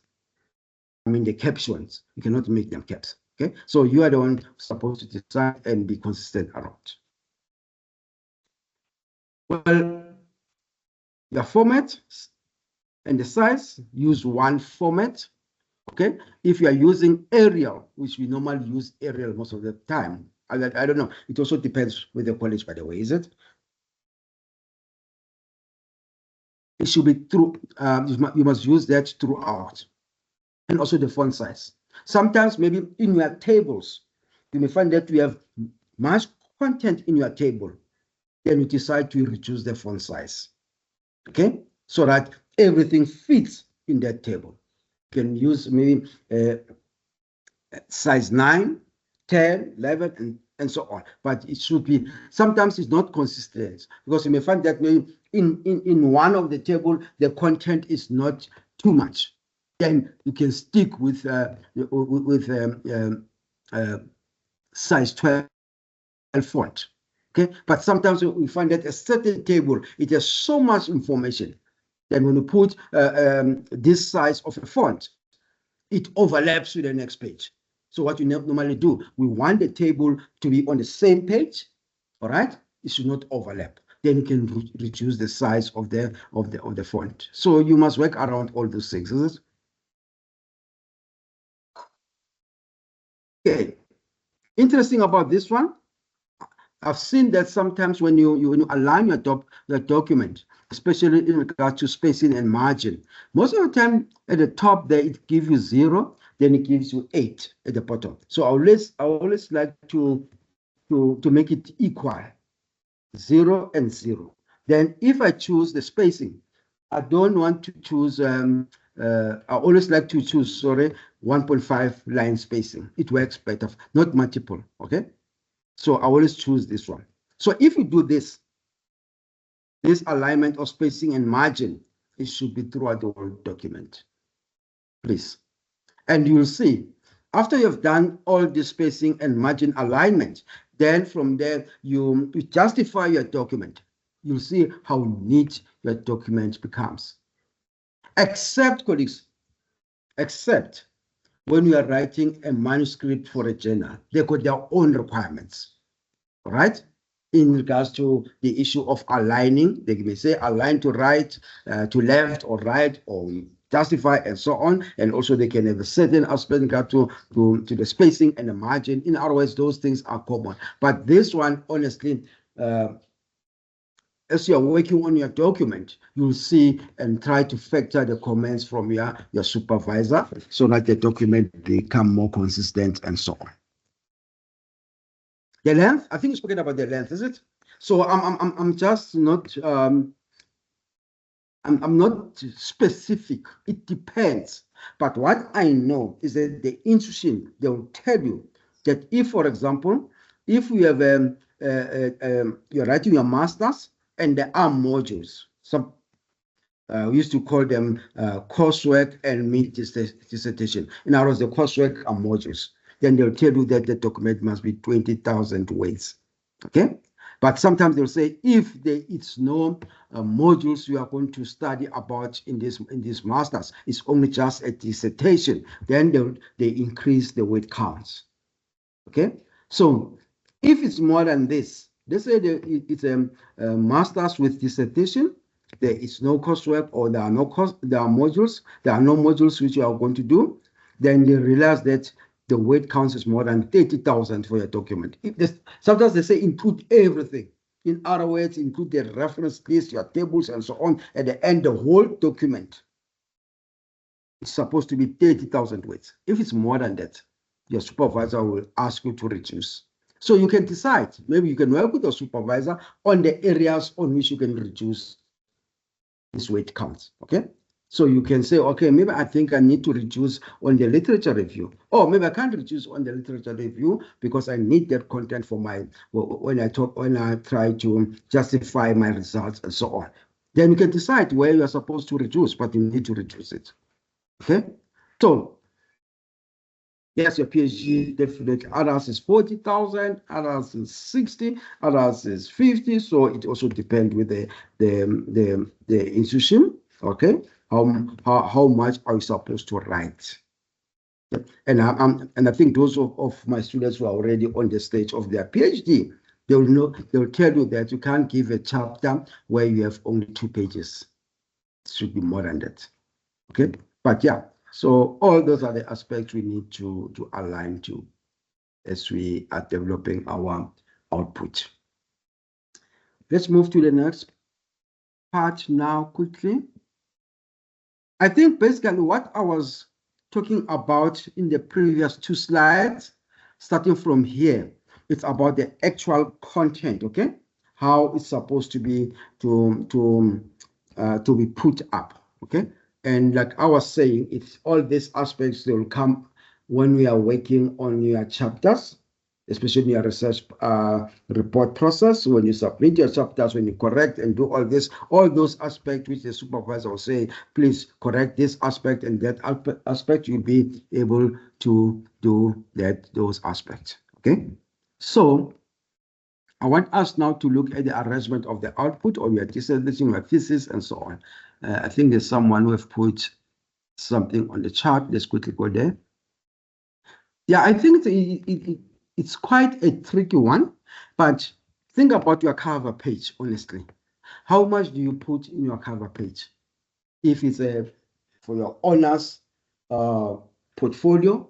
I mean, the captions, you cannot make them caps. Okay, so you are the one supposed to decide and be consistent around. Well, the format and the size, use one format. Okay, if you are using Arial, which we normally use Arial most of the time, I don't know. It also depends with the college, by the way, is it? It should be through. You must use that throughout, and also the font size. Sometimes maybe in your tables, you may find that you have much content in your table, then you decide to reduce the font size. Okay, so that everything fits in that table. You can use maybe size 9, 10, 11, and so on. But it should be, sometimes it's not consistent, because you may find that maybe in one of the table, the content is not too much. Then you can stick with size 12 font. Okay, but sometimes we find that a certain table, it has so much information. Then when you put this size of a font, it overlaps with the next page. So what you normally do, we want the table to be on the same page, all right? It should not overlap. Then you can reduce the size of the font. So you must work around all those things, is it? Okay. Interesting about this one, I've seen that sometimes when you align your document, especially in regard to spacing and margin, most of the time at the top there it gives you 0, then it gives you 8 at the bottom. So I always like to make it equal, 0 and 0. Then if I choose the spacing, I don't want to choose. I always like to choose 1.5 line spacing. It works better, not multiple. Okay. So I always choose this one. So if you do this alignment of spacing and margin, it should be throughout the whole document, please. And you'll see, after you've done all the spacing and margin alignment, then from there, you justify your document. You'll see how neat your document becomes. Except, colleagues, except when you are writing a manuscript for a journal, they've got their own requirements. All right, in regards to the issue of aligning, they may say align to right, to left or right, or justify and so on. And also they can have a certain aspect in regard to the spacing and the margin. In other words, those things are common. But this one, honestly, as you're working on your document, you'll see and try to factor the comments from your supervisor so that the document become more consistent and so on. The length, I think you're speaking about the length, is it? So I'm just not I'm not specific. It depends. But what I know is that the institution, they will tell you that if, for example, if you have you're writing your master's and there are modules, some we used to call them coursework and mid-dissertation. In other words, the coursework are modules. Then they'll tell you that the document must be 20,000 words. Okay? But sometimes they'll say if it's no modules you are going to study about in this master's, it's only just a dissertation, then they increase the word counts. Okay? So if it's more than this, let's say it's a master's with dissertation, there is no coursework or there are no modules, there are no modules which you are going to do, then they realize that the word counts is more than 30,000 for your document. Sometimes they say include everything. In other words, include the reference list, your tables, and so on. At the end, the whole document is supposed to be 30,000 words. If it's more than that, your supervisor will ask you to reduce. So you can decide. Maybe you can work with your supervisor on the areas on which you can reduce this word counts. Okay? So you can say, okay, maybe I think I need to reduce on the literature review. Or maybe I can't reduce on the literature review because I need that content for when I try to justify my results and so on. Then you can decide where you are supposed to reduce, but you need to reduce it. Okay? So yes, your PhD definitely. Others is 40,000, others is 60, others is 50. So it also depends with the institution. Okay? How much are you supposed to write? And I think those of my students who are already on the stage of their PhD, They will know, they will tell you that you can't give a chapter where you have only 2 pages. It should be more than that. Okay, but yeah, so all those are the aspects we need to align to as we are developing our output. Let's move to the next part now quickly. I think basically what I was talking about in the previous 2 slides, starting from here, it's about the actual content, okay? How it's supposed to be to be put up, okay? And like I was saying, it's all these aspects that will come when we are working on your chapters, especially in your research report process, when you submit your chapters, when you correct and do all this, all those aspects which the supervisor will say, please correct this aspect and that aspect, you'll be able to do those aspects, okay? So I want us now to look at the arrangement of the output of your dissertation, your thesis, and so on. I think there's someone who have put something on the chart. Let's quickly go there. Yeah, I think it's quite a tricky one, but think about your cover page, honestly. How much do you put in your cover page? If it's for your honors portfolio,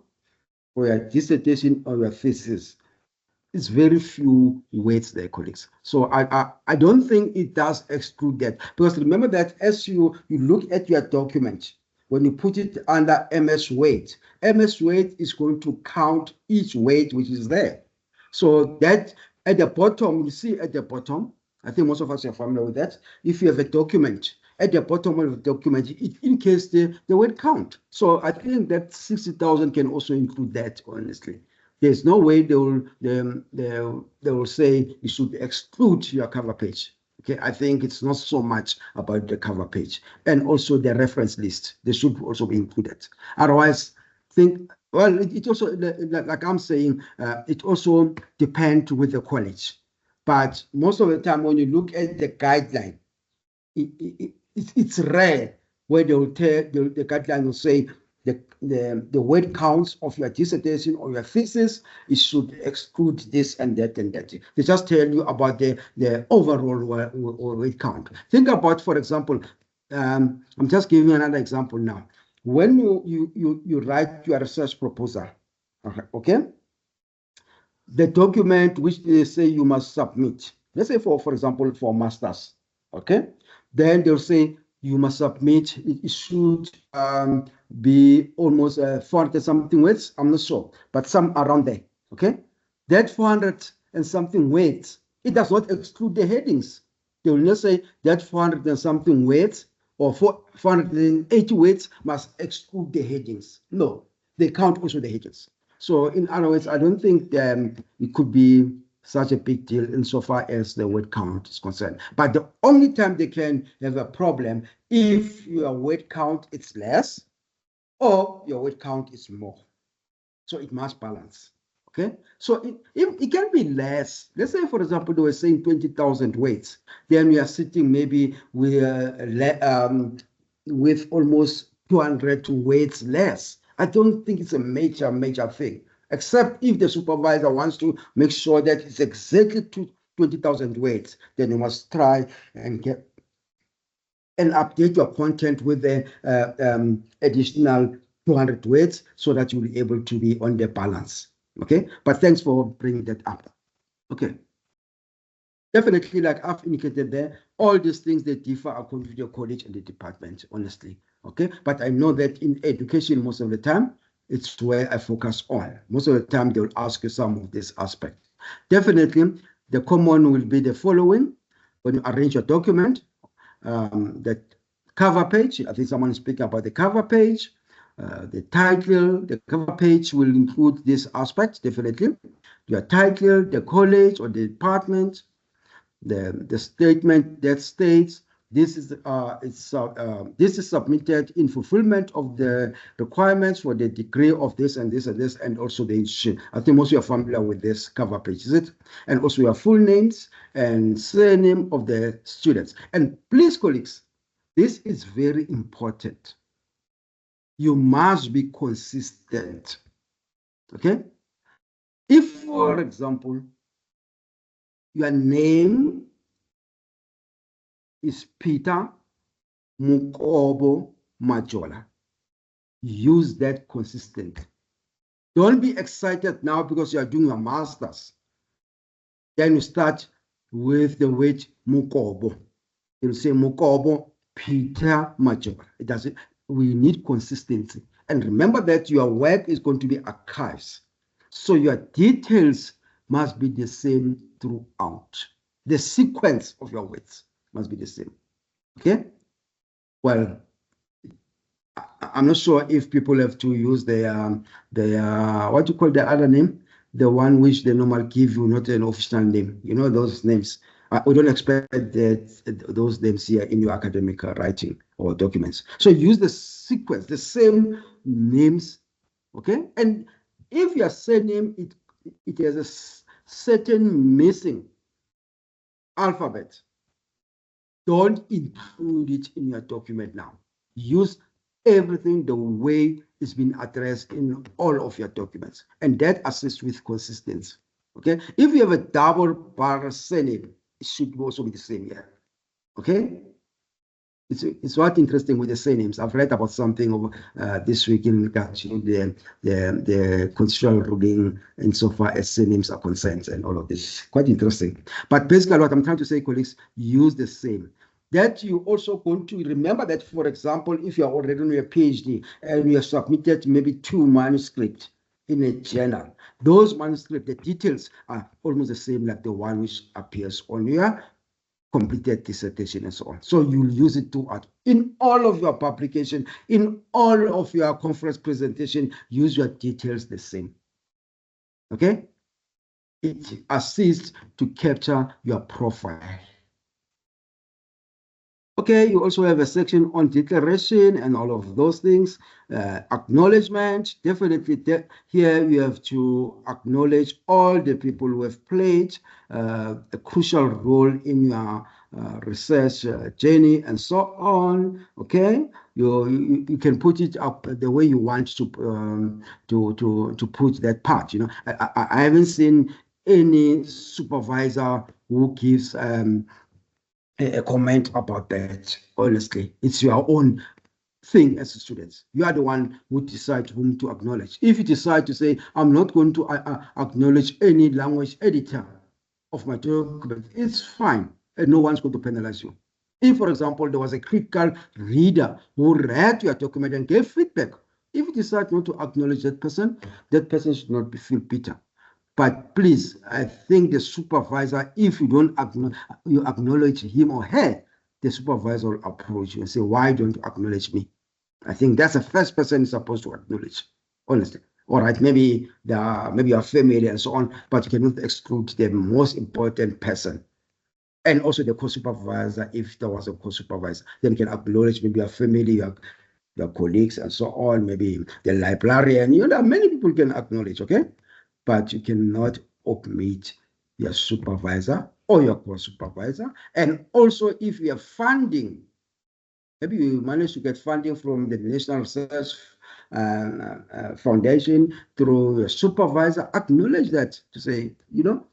for your dissertation or your thesis, it's very few words there, colleagues. So I don't think it does exclude that, because remember that as you look at your document, when you put it under MS Word is going to count each word which is there. So that at the bottom, you see at the bottom, I think most of us are familiar with that. If you have a document, at the bottom of the document, it indicates the word count. So I think that 60,000 can also include that, honestly. There's no way they will say you should exclude your cover page. Okay, I think it's not so much about the cover page, and also the reference list. They should also be included. Otherwise, well, it also, like I'm saying, it also depends with the college. But most of the time, when you look at the guideline, it's rare where they will tell the guideline will say the word counts of your dissertation or your thesis, it should exclude this and that and that. They just tell you about the overall word count. Think about, for example, I'm just giving you another example now. When you write your research proposal, okay, the document which they say you must submit, let's say for example, for masters, okay, then they'll say you must submit, it should be almost 400 something words, I'm not sure, but some around there, okay? That 400 and something words, it does not exclude the headings. They will not say that 400 and something words or 480 words must exclude the headings. No, they count also the headings. So in other words, I don't think it could be such a big deal insofar as the word count is concerned. But the only time they can have a problem if your word count is less or your word count is more. So it must balance. Okay, so it can be less. Let's say, for example, they were saying 20,000 words. Then we are sitting maybe with almost 200 words less. I don't think it's a major thing, except if the supervisor wants to make sure that it's exactly 20,000 words, then you must try and update your content with the additional 200 words so that you'll be able to be on the balance. Okay, but thanks for bringing that up. Okay, definitely, like I've indicated there, all these things, they differ according to your college and the department, honestly. Okay, but I know that in education, most of the time, it's where I focus on. Most of the time, they'll ask you some of these aspects. Definitely, the common will be the following. When you arrange your document, the cover page, I think someone is speaking about the cover page, the title, the cover page will include this aspect, definitely. Your title, the college or the department, the statement that states this is submitted in fulfillment of the requirements for the degree of this and this and this, and also the institution. I think most of you are familiar with this cover page, is it? And also your full names and surname of the students. And please, colleagues, this is very important. You must be consistent. Okay? If, for example, your name is Peter Mukobo Majola. Use that consistently. Don't be excited now because you are doing your master's. Then you start with the word Mukobo. You say Mukobo Peter Majola. It doesn't. We need consistency. And remember that your work is going to be archives. So your details must be the same throughout. The sequence of your words must be the same. Okay? Well, I'm not sure if people have to use the what do you call the other name? The one which they normally give you, not an official name. You know those names. We don't expect those names here in your academic writing or documents. So use the sequence, the same names, okay? And if your surname, it has a certain missing alphabet, don't include it in your document now. Use everything the way it's been addressed in all of your documents, and that assists with consistency. Okay, if you have a double bar surname, it should also be the same here. Okay, it's quite interesting with the surnames. I've read about something over this week in regard to the constitutional ruling insofar as surnames are concerned and all of this. Quite interesting. But basically, what I'm trying to say, colleagues, use the same. That you also going to remember that, for example, if you are already on your PhD and you have submitted maybe 2 manuscripts in a journal, those manuscripts, the details are almost the same like the one which appears on your completed dissertation and so on. So you'll use it throughout. In all of your publication, in all of your conference presentation, use your details the same. Okay? It assists to capture your profile. Okay, you also have a section on declaration and all of those things. Acknowledgement, definitely here you have to acknowledge all the people who have played a crucial role in your research journey and so on. Okay, you can put it up the way you want to put that part. You know, I haven't seen any supervisor who gives a comment about that. Honestly, it's your own thing as a student. You are the one who decide whom to acknowledge. If you decide to say, I'm not going to acknowledge any language editor of my document, it's fine, and no one's going to penalize you. If, for example, there was a critical reader who read your document and gave feedback, if you decide not to acknowledge that person should not feel bitter. But please, I think the supervisor, if you don't acknowledge him or her, the supervisor will approach you and say, why don't you acknowledge me? I think that's the first person is supposed to acknowledge, honestly. All right, maybe your family and so on, but you cannot exclude the most important person. And also the co-supervisor, if there was a co-supervisor, then you can acknowledge maybe your family, your colleagues and so on, maybe the librarian. You know, many people can acknowledge, okay? But you cannot omit your supervisor or your co-supervisor. And also, if you have funding, maybe you manage to get funding from the National Research Foundation through your supervisor, acknowledge that to say, you know,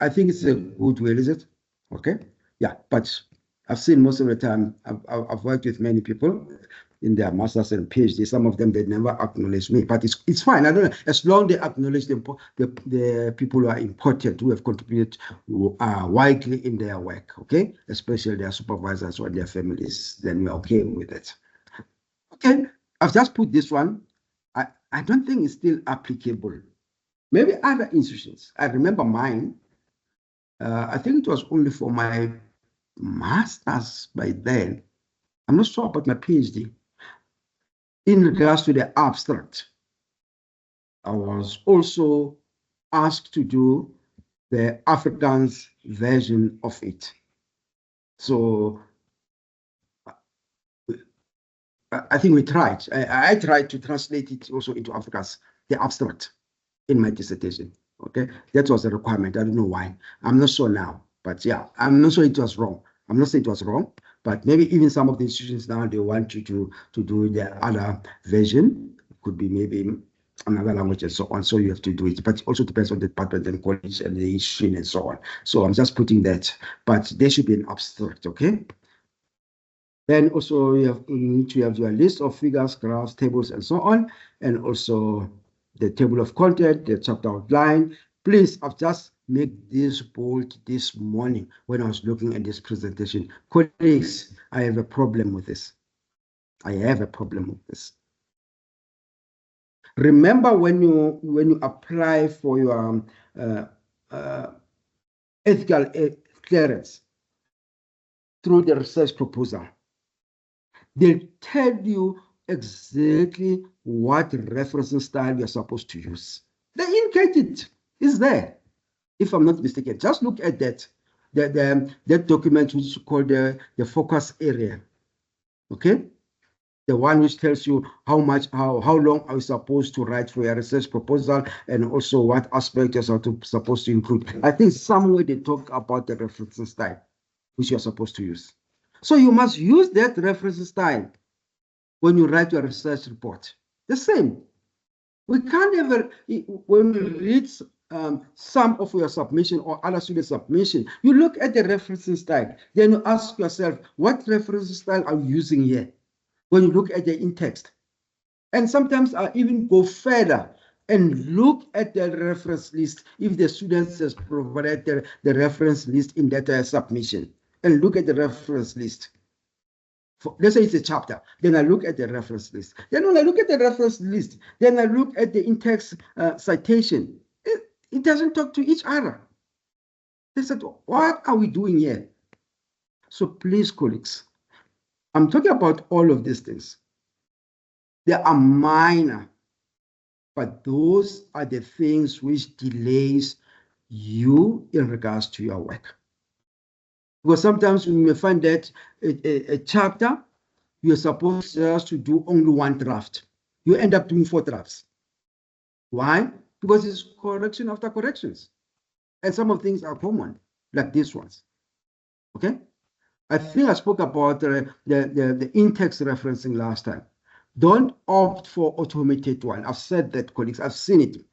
I think it's a good way, is it? Okay. Yeah, but I've seen most of the time, I've worked with many people in their master's and PhD. Some of them, they never acknowledge me, but it's fine. I don't know. As long as they acknowledge the people who are important, who have contributed widely in their work, okay? Especially their supervisors or their families, then we're okay with it. Okay, I've just put this one. I don't think it's still applicable. Maybe other institutions. I remember mine. I think it was only for my master's by then. I'm not sure about my PhD. In regards to the abstract, I was also asked to do the Afrikaans version of it. So I think we tried. I tried to translate it also into Afrikaans, the abstract, in my dissertation. Okay, that was a requirement. I don't know why. I'm not sure now, but yeah, I'm not sure it was wrong. I'm not saying it was wrong, but maybe even some of the institutions now, they want you to do the other version. It could be maybe another language and so on. So you have to do it, but it also depends on the department and college and the institution and so on. So I'm just putting that, but there should be an abstract, okay? Then also you need to have your list of figures, graphs, tables, and so on, and also the table of content, the chapter outline. Please, I've just made this bold this morning when I was looking at this presentation. Colleagues, I have a problem with this. I have a problem with this. Remember when you apply for your ethical clearance through the research proposal, they'll tell you exactly what referencing style you're supposed to use. They indicate it. It's there. If I'm not mistaken, just look at that. That document which is called the focus area. Okay? The one which tells you how long are you supposed to write for your research proposal, and also what aspect you're supposed to include. I think somewhere they talk about the referencing style which you're supposed to use. So you must use that referencing style when you write your research report. The same. We can't ever, when we read some of your submission or other student submission, you look at the referencing style, then you ask yourself, what referencing style are you using here? When you look at the in-text. And sometimes I even go further and look at the reference list if the students has provided the reference list in that submission, and look at the reference list. Let's say it's a chapter, then I look at the reference list. Then when I look at the reference list, then I look at the in-text citation. It doesn't talk to each other. They said, what are we doing here? So please, colleagues, I'm talking about all of these things. They are minor, but those are the things which delays you in regards to your work. Because sometimes we may find that a chapter, you're supposed just to do only one draft. You end up doing 4 drafts. Why? Because it's correction after corrections. And some of things are common, like these ones. Okay? I think I spoke about the in-text referencing last time. Don't opt for automated one. I've said that, colleagues. I've seen it.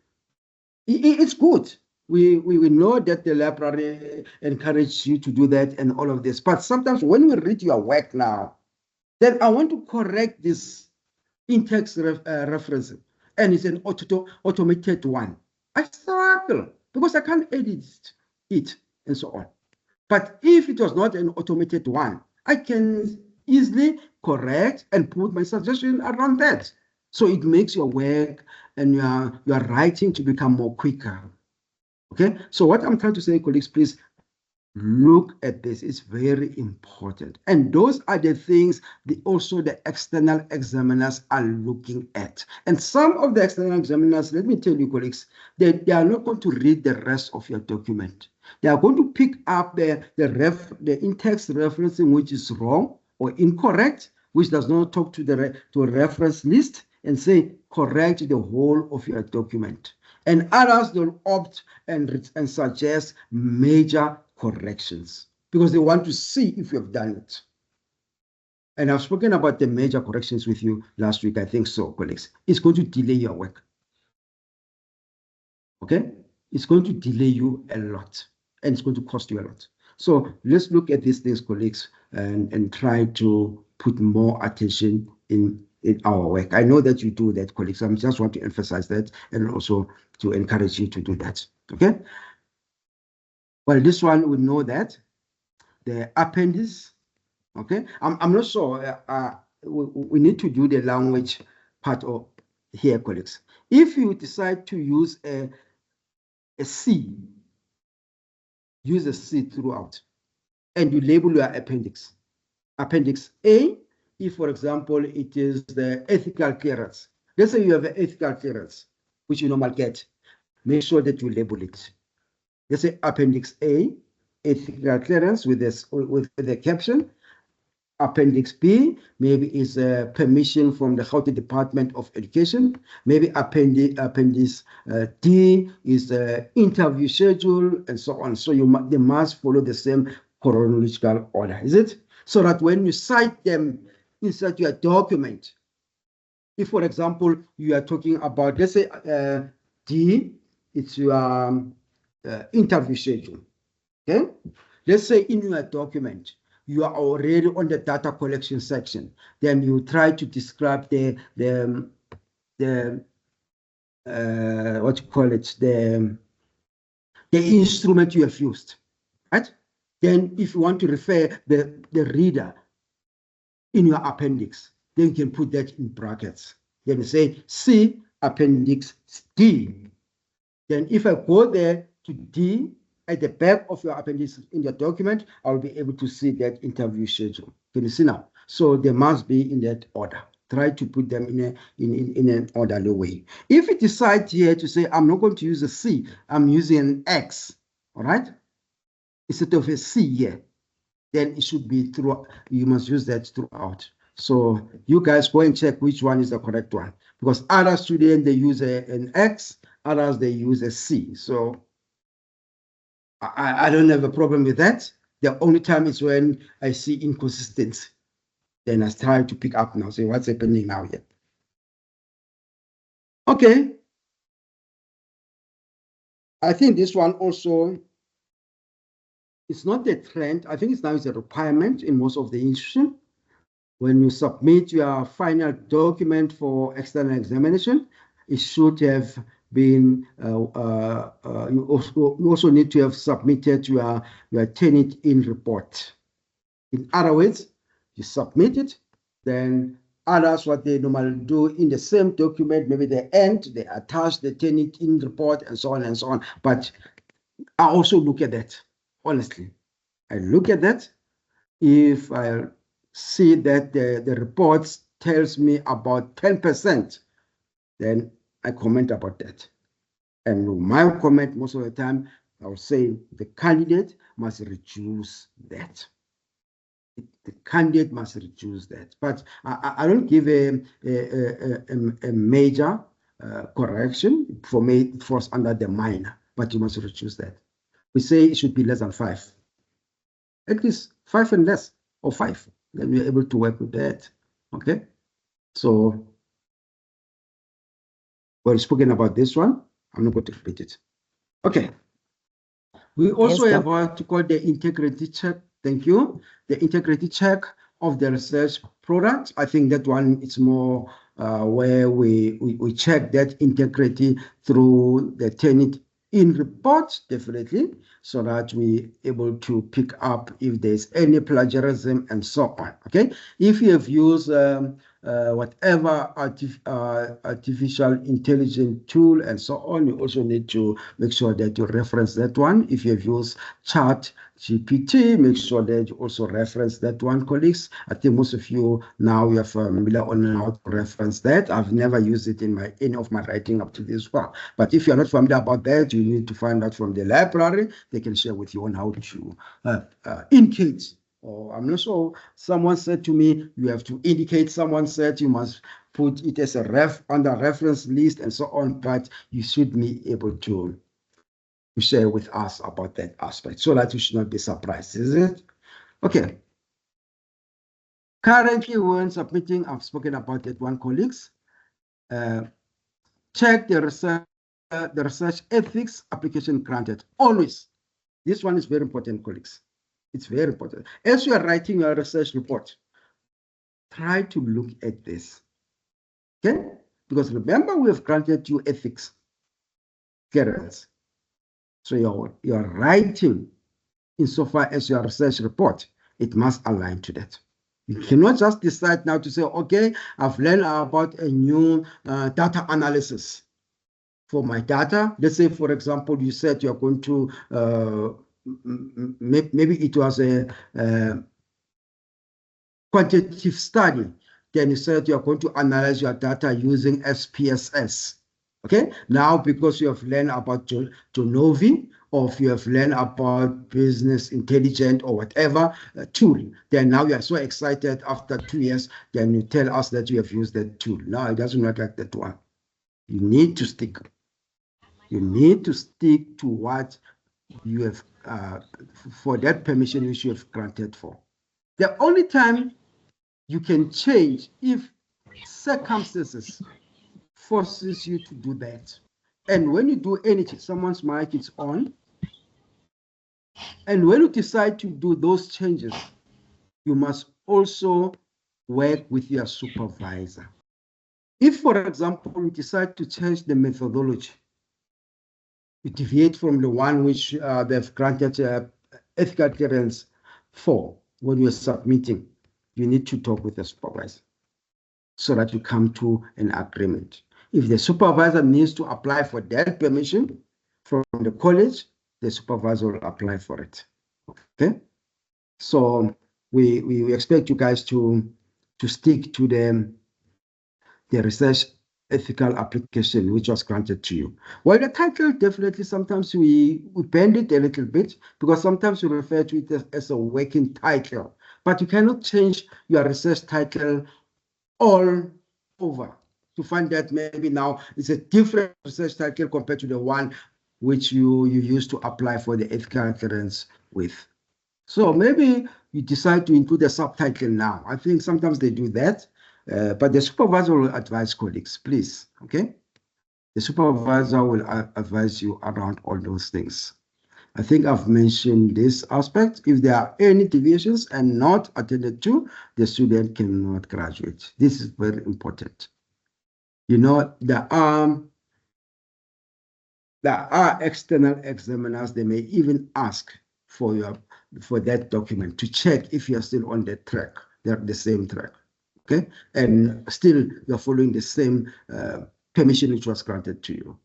It's good. We know that the library encourages you to do that and all of this. But sometimes when we read your work now, then I want to correct this in-text referencing, and it's an automated one. I struggle because I can't edit it and so on. But if it was not an automated one, I can easily correct and put my suggestion around that. So it makes your work and your writing to become more quicker. Okay, so what I'm trying to say, colleagues, please look at this. It's very important. And those are the things also the external examiners are looking at. And some of the external examiners, let me tell you, colleagues, they are not going to read the rest of your document. They are going to pick up the in-text referencing which is wrong or incorrect, which does not talk to a reference list, and say, correct the whole of your document. And others will opt and suggest major corrections because they want to see if you have done it. And I've spoken about the major corrections with you last week. I think so, colleagues. It's going to delay your work. Okay? It's going to delay you a lot, and it's going to cost you a lot. So let's look at these things, colleagues, and try to put more attention in our work. I know that you do that, colleagues. I just want to emphasize that and also to encourage you to do that. Okay? Well, this one, we know that the appendix. Okay? I'm not sure. We need to do the language part of here, colleagues. If you decide to use a C, use a C throughout, and you label your appendix. Appendix A, if, for example, it is the ethical clearance. Let's say you have an ethical clearance, which you normally get. Make sure that you label it. Let's say Appendix A, ethical clearance with the caption. Appendix B, maybe is a permission from the Gauteng Department of Education. Maybe Appendix D is the interview schedule, and so on. So they must follow the same chronological order, is it? So that when you cite them inside your document, If, for example, you are talking about, let's say, D, it's your interview schedule. Okay, let's say in your document you are already on the data collection section. Then you try to describe the what you call it, the instrument you have used, right? Then if you want to refer the reader in your appendix, then you can put that in brackets. Then you say C appendix D. Then if I go there to D at the back of your appendix in your document, I'll be able to see that interview schedule. Can you see now? So they must be in that order. Try to put them in an orderly way. If you decide here to say, I'm not going to use a C, I'm using an X, all right? Instead of a C here, then it should be through, you must use that throughout. So you guys go and check which one is the correct one, because other students, they use an X, others, they use a C. So I don't have a problem with that. The only time is when I see inconsistency. Then I try to pick up now, say what's happening now here. Okay. I think this one also, it's not a trend. I think it's now it's a requirement in most of the institutions. When you submit your final document for external examination, it should have been, you also need to have submitted your Turnitin report. In other words, you submit it, then others, what they normally do in the same document, maybe they attach the Turnitin report and so on and so on. But I also look at that, honestly. I look at that. If I see that the reports tells me about 10%, then I comment about that. And my comment most of the time, I will say the candidate must reduce that. The candidate must reduce that. But I don't give a major correction. For me, it falls under the minor, but you must reduce that. We say it should be less than 5. At least 5 and less, or 5. Then we're able to work with that. Okay. So we've spoken about this one. I'm not going to repeat it. Okay. We also have what to call the integrity check. Thank you. The integrity check of the research product. I think that one is more where we check that integrity through the Turnitin report, definitely, so that we're able to pick up if there's any plagiarism and so on. Okay. If you have used whatever artificial intelligence tool and so on, you also need to make sure that you reference that one. If you have used ChatGPT, make sure that you also reference that one, colleagues. I think most of you now you are familiar on how to reference that. I've never used it in any of my writing up to this one. But if you're not familiar about that, you need to find out from the library. They can share with you on how to indicate. Or I'm not sure, someone said to me, you have to indicate, someone said you must put it as a under reference list and so on, but you should be able to share with us about that aspect so that you should not be surprised, is it? Okay. Currently, when submitting, I've spoken about that one, colleagues. Check the research ethics application granted. Always. This one is very important, colleagues. It's very important. As you are writing your research report, try to look at this. Okay? Because remember, we have granted you ethics clearance. So your writing, insofar as your research report, it must align to that. You cannot just decide now to say, okay, I've learned about a new data analysis for my data. Let's say, for example, you said you're going to maybe it was a quantitative study. Then you said you're going to analyze your data using SPSS. Okay, now because you have learned about Jonovi, or if you have learned about business intelligence or whatever tool, then now you are so excited after 2 years, then you tell us that you have used that tool. No, it doesn't work like that one. You need to stick. You need to stick to what you have for that permission which you have granted for. The only time you can change if circumstances forces you to do that. And when you do anything, someone's mic is on. And when you decide to do those changes, you must also work with your supervisor. If, for example, you decide to change the methodology, you deviate from the one which they've granted ethical clearance for when you're submitting, you need to talk with the supervisor so that you come to an agreement. If the supervisor needs to apply for that permission from the college, the supervisor will apply for it. Okay? So we expect you guys to stick to the research ethical application which was granted to you. Well, the title, definitely sometimes we bend it a little bit because sometimes we refer to it as a working title, but you cannot change your research title all over to find that maybe now it's a different research title compared to the one which you used to apply for the ethical clearance with. So maybe you decide to include a subtitle now. I think sometimes they do that, but the supervisor will advise colleagues, please, okay? The supervisor will advise you around all those things. I think I've mentioned this aspect. If there are any deviations and not attended to, the student cannot graduate. This is very important. You know, there are external examiners. They may even ask for that document to check if you're still on the track, the same track, okay? And still you're following the same permission which was granted to you.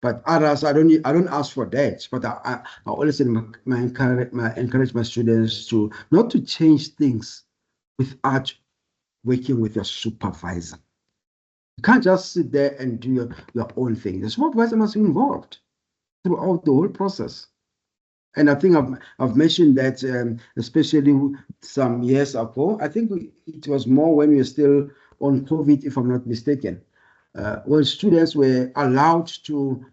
But others, I don't ask for that, but I always encourage my students to not to change things without working with your supervisor. You can't just sit there and do your own thing. The supervisor must be involved throughout the whole process. And I think I've mentioned that, especially some years ago. I think it was more when we were still on COVID, if I'm not mistaken, when students were allowed to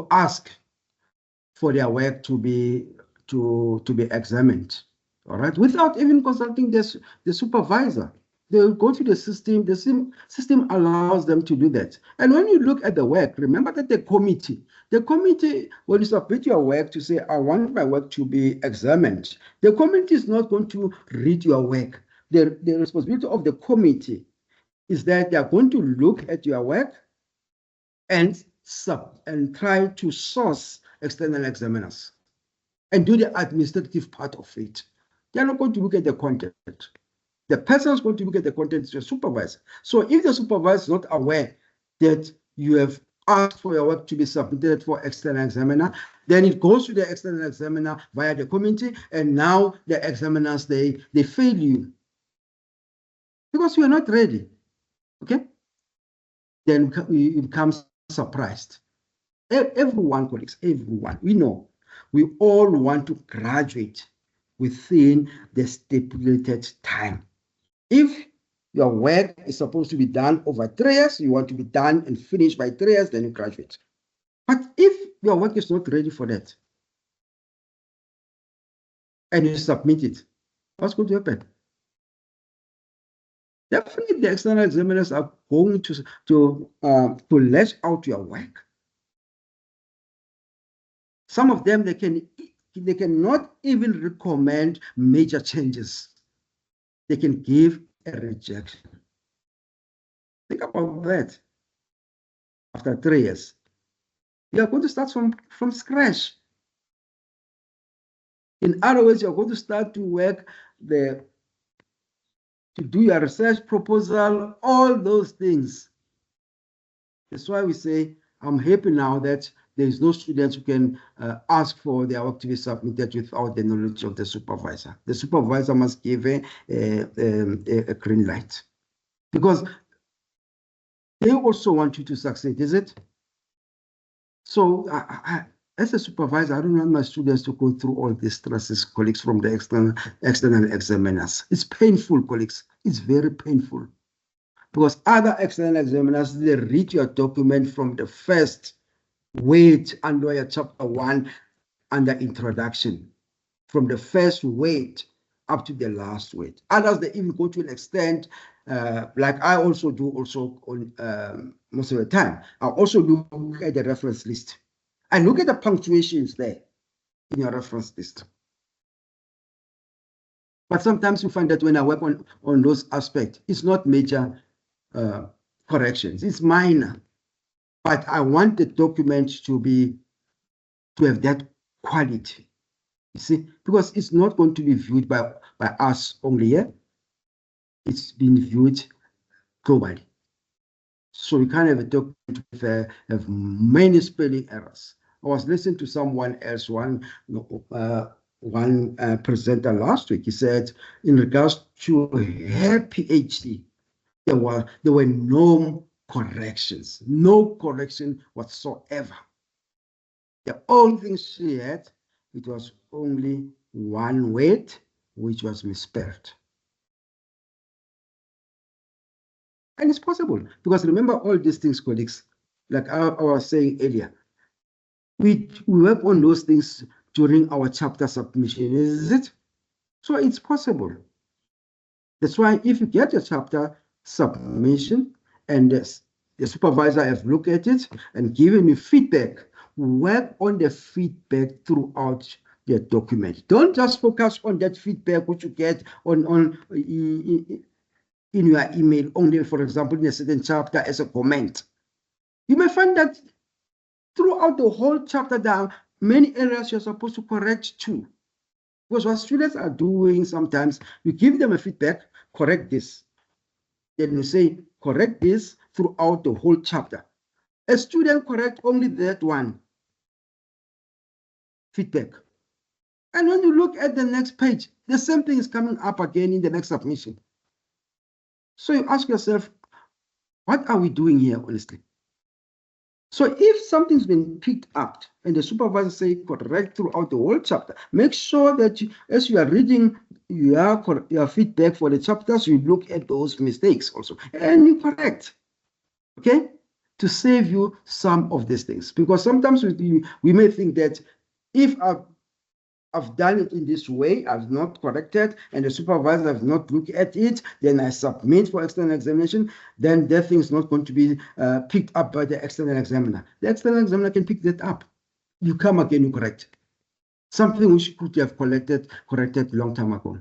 ask for their work to be examined, all right, without even consulting the supervisor. They will go to the system. The system allows them to do that. And when you look at the work, remember that the committee, when you submit your work to say, I want my work to be examined, the committee is not going to read your work. The responsibility of the committee is that they are going to look at your work and try to source external examiners and do the administrative part of it. They are not going to look at the content. The person is going to look at the content is your supervisor. So if the supervisor is not aware that you have asked for your work to be submitted for external examiner, then it goes to the external examiner via the committee, and now the examiners, they fail you because you are not ready, okay? Then you become surprised. Everyone, colleagues, everyone, we know, we all want to graduate within the stipulated time. If your work is supposed to be done over 3 years, you want to be done and finished by 3 years, then you graduate. But if your work is not ready for that, and you submit it, what's going to happen? Definitely, the external examiners are going to lash out your work. Some of them, they cannot even recommend major changes. They can give a rejection. Think about that. After 3 years, you are going to start from scratch. In other words, you're going to start to work to do your research proposal, all those things. That's why we say, I'm happy now that there is no students who can ask for their work to be submitted without the knowledge of the supervisor. The supervisor must give a green light, because they also want you to succeed, is it? So as a supervisor, I don't want my students to go through all these stresses, colleagues, from the external examiners. It's painful, colleagues. It's very painful. Because other external examiners, they read your document from the first weight under your chapter 1 under introduction. From the first weight up to the last word. Others, they even go to an extent, like I also do on most of the time. I also look at the reference list. I look at the punctuations there in your reference list. But sometimes you find that when I work on those aspects, it's not major corrections, it's minor. But I want the document to have that quality. You see, because it's not going to be viewed by us only here. It's been viewed globally. So you can't have a document with have many spelling errors. I was listening to someone else, one presenter last week. He said, in regards to her PhD, there were no corrections, no correction whatsoever. The only thing she had, it was only one word, which was misspelled. And it's possible, because remember all these things, colleagues, like I was saying earlier, we work on those things during our chapter submission, is it? So it's possible. That's why if you get a chapter submission and the supervisor has looked at it and given you feedback, work on the feedback throughout the document. Don't just focus on that feedback which you get in your email only, for example, in a certain chapter as a comment. You may find that throughout the whole chapter there are many areas you're supposed to correct too. Because what students are doing sometimes, you give them a feedback, correct this. Then you say, correct this throughout the whole chapter. A student correct only that one feedback. And when you look at the next page, the same thing is coming up again in the next submission. So you ask yourself, what are we doing here, honestly? So if something's been picked up and the supervisor say correct throughout the whole chapter, make sure that as you are reading your feedback for the chapters, you look at those mistakes also and you correct, okay? To save you some of these things. Because sometimes we may think that if I've done it in this way, I've not corrected, and the supervisor has not looked at it, then I submit for external examination, then that thing is not going to be picked up by the external examiner. The external examiner can pick that up. You come again, you correct. Something which could have corrected long time ago.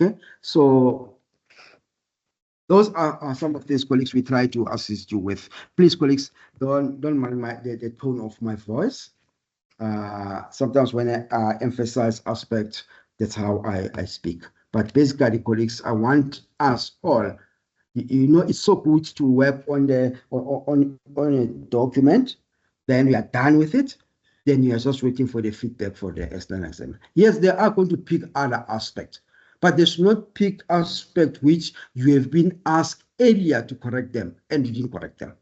Okay, so those are some of these, colleagues, we try to assist you with. Please, colleagues, don't mind the tone of my voice. Sometimes when I emphasize aspects, that's how I speak. But basically, colleagues, I want us all, you know, it's so good to work on a document, then we are done with it, then you are just waiting for the feedback for the external examiner. Yes, they are going to pick other aspects, but they should not pick aspects which you have been asked earlier to correct them and you didn't correct them.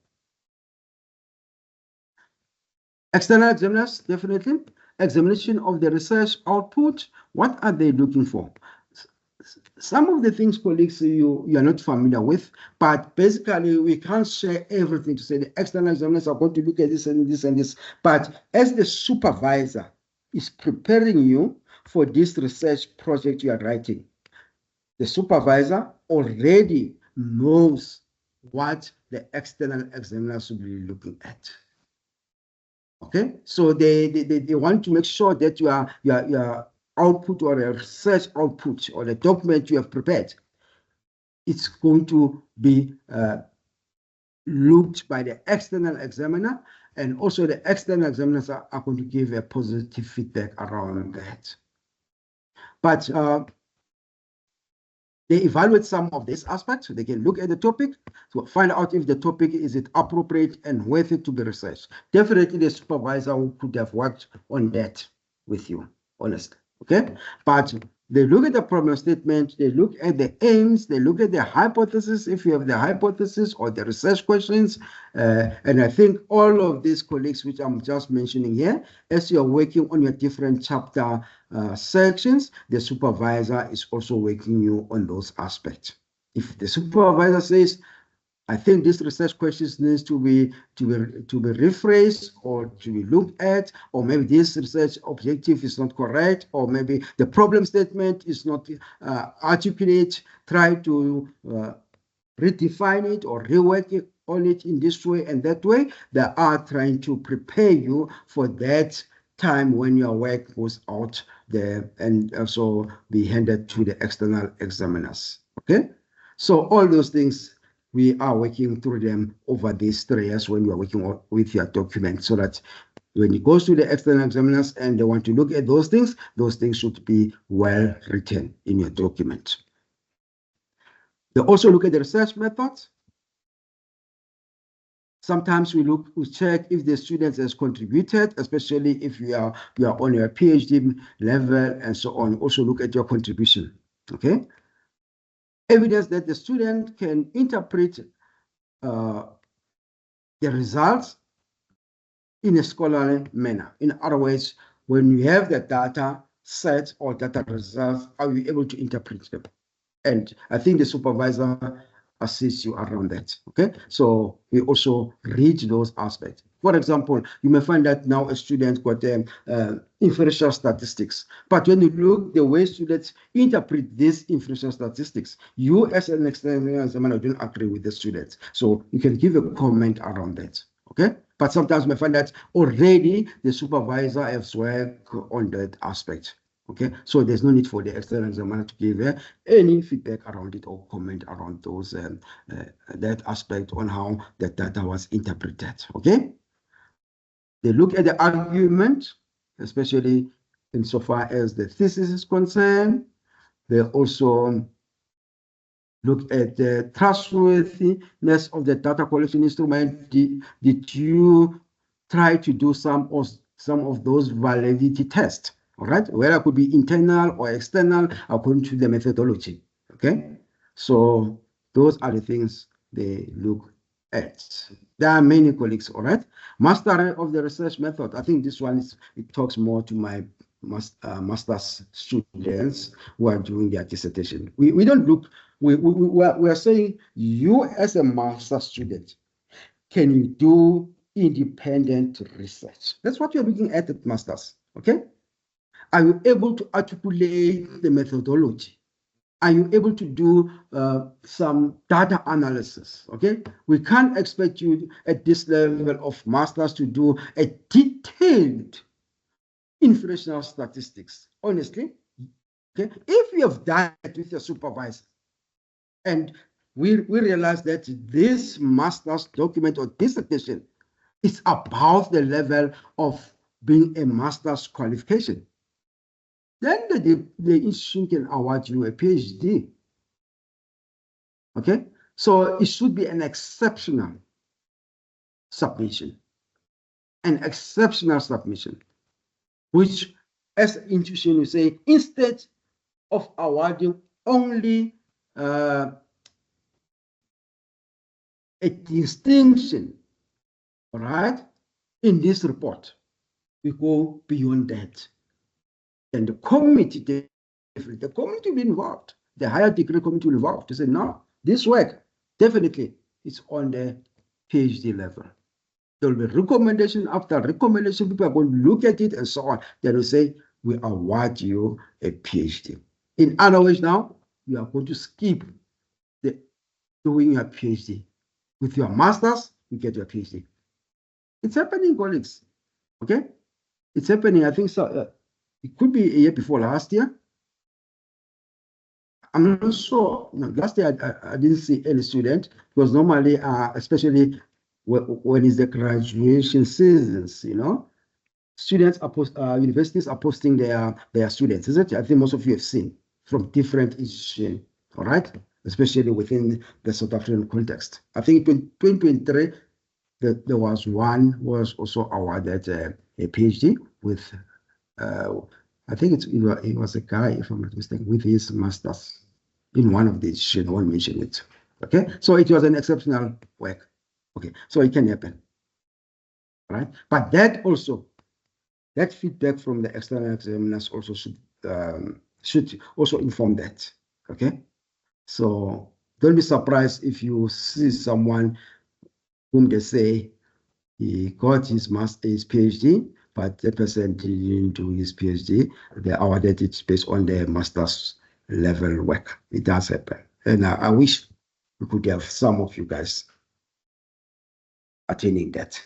External examiners, definitely. Examination of the research output, what are they looking for? Some of the things, colleagues, you are not familiar with, but basically we can't share everything to say the external examiners are going to look at this and this and this. But as the supervisor is preparing you for this research project you are writing, the supervisor already knows what the external examiners will be looking at. Okay, so they want to make sure that your output or a research output or the document you have prepared, it's going to be looked by the external examiner, and also the external examiners are going to give a positive feedback around that. But they evaluate some of these aspects. They can look at the topic to find out if the topic is appropriate and worth it to be researched. Definitely the supervisor could have worked on that with you, honestly, okay? But they look at the problem statement, they look at the aims, they look at the hypothesis, if you have the hypothesis or the research questions. And I think all of these, colleagues, which I'm just mentioning here, as you're working on your different chapter sections, the supervisor is also working you on those aspects. If the supervisor says, I think this research questions needs to be rephrased or to be looked at, or maybe this research objective is not correct, or maybe the problem statement is not articulate. Try to redefine it or rework it on it in this way and that way. They are trying to prepare you for that time when your work goes out there and also be handed to the external examiners. Okay, so all those things we are working through them over these 3 years when you are working with your document, so that when it goes to the external examiners and they want to look at those things should be well written in your document. They also look at the research methods. Sometimes we check if the student has contributed, especially if you are on your PhD level and so on. Also look at your contribution. Okay. Evidence that the student can interpret the results in a scholarly manner. In other words, when you have the data set or data results, are you able to interpret them? And I think the supervisor assists you around that. Okay, so we also read those aspects. For example, you may find that now a student got inferential statistics, but when you look the way students interpret these inferential statistics, you as an external examiner don't agree with the students, so you can give a comment around that. Okay, but sometimes we find that already the supervisor has worked on that aspect. Okay, so there's no need for the external examiner to give any feedback around it or comment around those that aspect on how the data was interpreted. Okay, they look at the argument, especially insofar as the thesis is concerned. They also look at the trustworthiness of the data collection instrument. Did you try to do some of those validity tests? All right, whether it could be internal or external according to the methodology. Okay, so those are the things they look at. There are many colleagues. All right, mastery of the research method. I think this one it talks more to my master's students who are doing their dissertation. We don't look. We are saying you as a master's student, can you do independent research? That's what you're looking at masters. Okay. Are you able to articulate the methodology? Are you able to do some data analysis? Okay, we can't expect you at this level of masters to do a detailed inferential statistics. Honestly, okay, if you have done it with your supervisor, and we realize that this master's document or dissertation is above the level of being a master's qualification, then the institution can award you a PhD. Okay, so it should be an exceptional submission. An exceptional submission, which as an institution you say, instead of awarding only a distinction, all right, in this report, we go beyond that. And the committee, the committee will be involved, the higher degree committee will be involved to say, no, this work definitely is on the PhD level. There will be recommendation after recommendation. People are going to look at it and so on. They will say, we award you a PhD. In other words, now you are going to skip doing your PhD. With your master's, you get your PhD. It's happening, colleagues. Okay, it's happening. I think so. It could be a year before last year. I'm not sure. No, last year I didn't see any student, because normally, especially when it's the graduation seasons, you know, students are universities are posting their students, isn't it? I think most of you have seen from different institutions, all right, especially within the South African context. I think in 2023, there was one who was also awarded a PhD with, I think it was a guy, if I'm not mistaken, with his master's in one of the institutions. I won't mention it. Okay, so it was an exceptional work. Okay, so it can happen, right? But that feedback from the external examiners also should also inform that. Okay, so don't be surprised if you see someone whom they say he got his PhD, but the person didn't do his PhD. They awarded it based on their master's level work. It does happen. And I wish we could have some of you guys attaining that.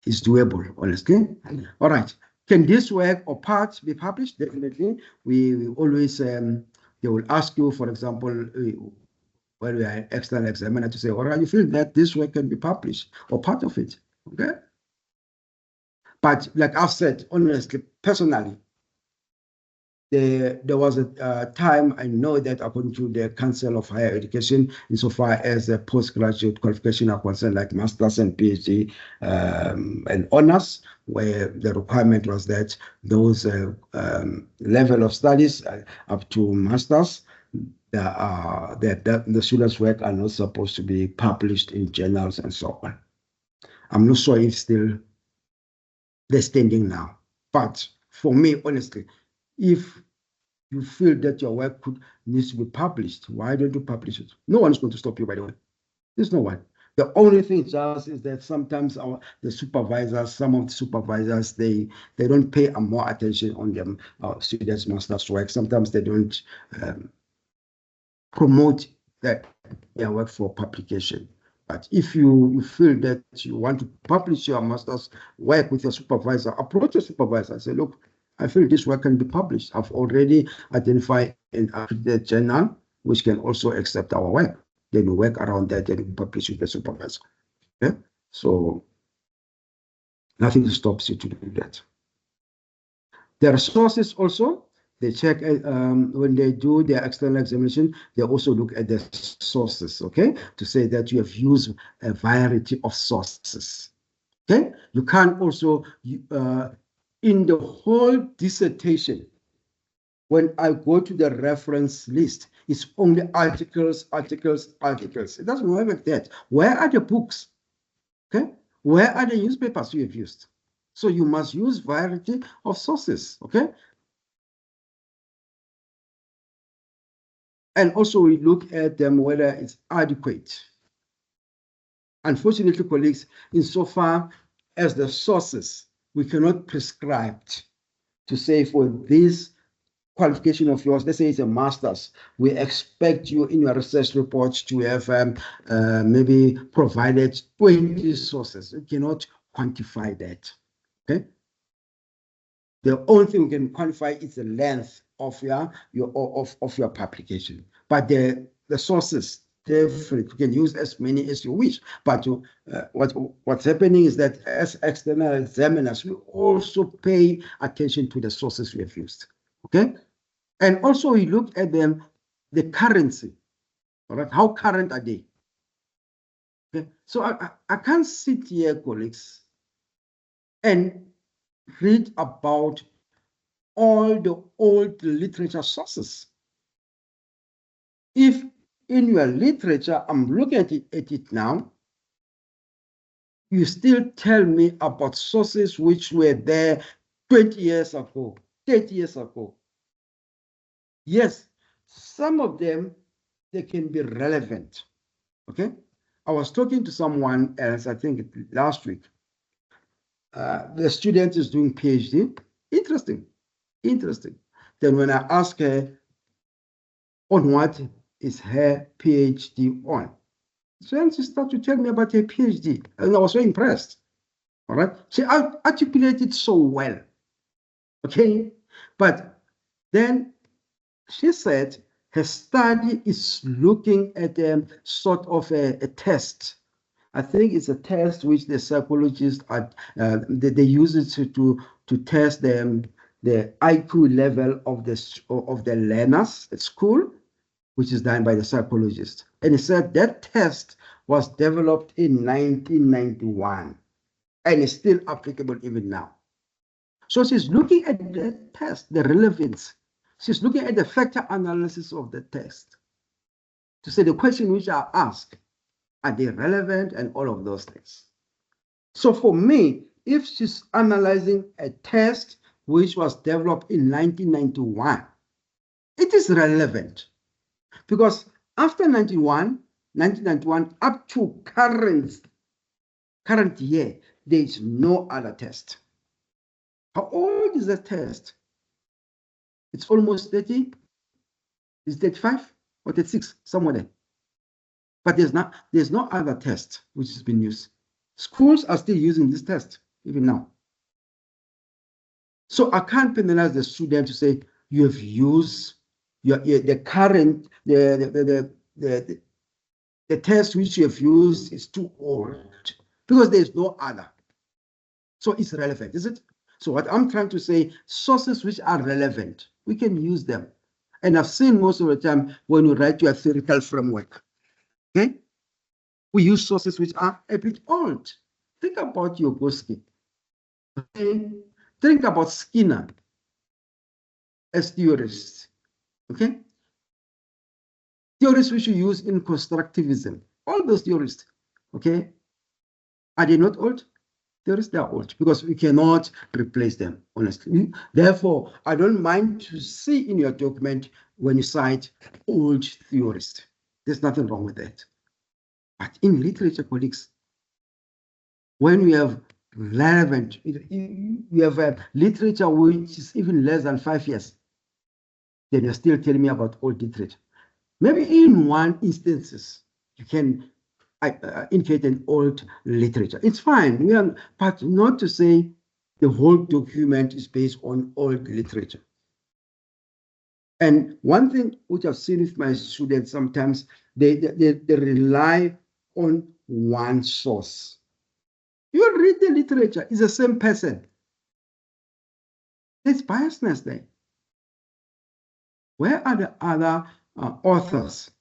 It's doable, honestly. All right. Can this work or part be published? Definitely. We always, they will ask you, for example, when we are an external examiner, to say, all right, you feel that this work can be published or part of it, okay? But like I've said, honestly, personally, there was a time, I know that according to the Council of Higher Education, insofar as the postgraduate qualification are concerned, like master's and PhD and honors, where the requirement was that those level of studies up to master's, the students' work are not supposed to be published in journals and so on. I'm not sure if still they're standing now. But for me, honestly, if you feel that your work needs to be published, why don't you publish it? No one's going to stop you, by the way. There's no one. The only thing just is that sometimes the supervisors, some of the supervisors, they don't pay more attention on them students' master's work. Sometimes they don't promote their work for publication. But if you feel that you want to publish your master's work with your supervisor, approach your supervisor and say, look, I feel this work can be published. I've already identified an accredited journal which can also accept our work. Then we work around that and we publish with the supervisor. Okay? So nothing stops you to do that. The resources also, they check when they do their external examination, they also look at the sources, okay? To say that you have used a variety of sources, okay? You can't also, in the whole dissertation, when I go to the reference list, it's only articles, articles, articles. It doesn't work like that. Where are the books? Okay? Where are the newspapers you have used? So you must use variety of sources, okay? And also we look at them whether it's adequate. Unfortunately, colleagues, insofar as the sources, we cannot prescribe to say for this qualification of yours, let's say it's a master's, we expect you in your research report to have maybe provided 20 sources. You cannot quantify that, okay? The only thing we can quantify is the length of your publication. But the sources, definitely, you can use as many as you wish. But what's happening is that as external examiners, we also pay attention to the sources we have used, okay? And also we look at them, the currency, all right? How current are they? Okay, so I can't sit here, colleagues, and read about all the old literature sources. If in your literature, I'm looking at it now, you still tell me about sources which were there 20 years ago, 30 years ago. Yes, some of them, they can be relevant, okay? I was talking to someone else, I think last week. The student is doing PhD. Interesting, interesting. Then when I asked her on what is her PhD on, so she started to tell me about her PhD, and I was so impressed. All right, she articulated so well. Okay, but then she said her study is looking at a sort of a test. I think it's a test which the psychologists are they use it to test the IQ level of the learners at school, which is done by the psychologist. And he said that test was developed in 1991 and is still applicable even now. So she's looking at the test, the relevance. She's looking at the factor analysis of the test to say the question which are asked, are they relevant and all of those things. So for me, if she's analyzing a test which was developed in 1991, it is relevant because After 1991, up to current year, there is no other test. How old is the test? It's almost 30. Is 35 or 36, somewhere there. But there's no other test which has been used. Schools are still using this test even now. So I can't penalize the student to say you have used the current the test which you have used is too old because there's no other. So it's relevant, is it? So what I'm trying to say, sources which are relevant, we can use them. And I've seen most of the time when you write your theoretical framework, okay, we use sources which are a bit old. Think about Vygotsky. Okay? Think about Skinner as theorists. Okay? Theories which you use in constructivism, all those theorists, okay, are they not old? Theories, they are old because we cannot replace them, honestly. Therefore, I don't mind to see in your document when you cite old theorists. There's nothing wrong with that. But in literature, colleagues, when we have relevant, we have a literature which is even less than 5 years, then you're still telling me about old literature. Maybe in one instances, you can indicate an old literature. It's fine, but not to say the whole document is based on old literature. And one thing which I've seen with my students, sometimes they rely on one source. You read the literature, it's the same person. There's biasness there. Where are the other authors?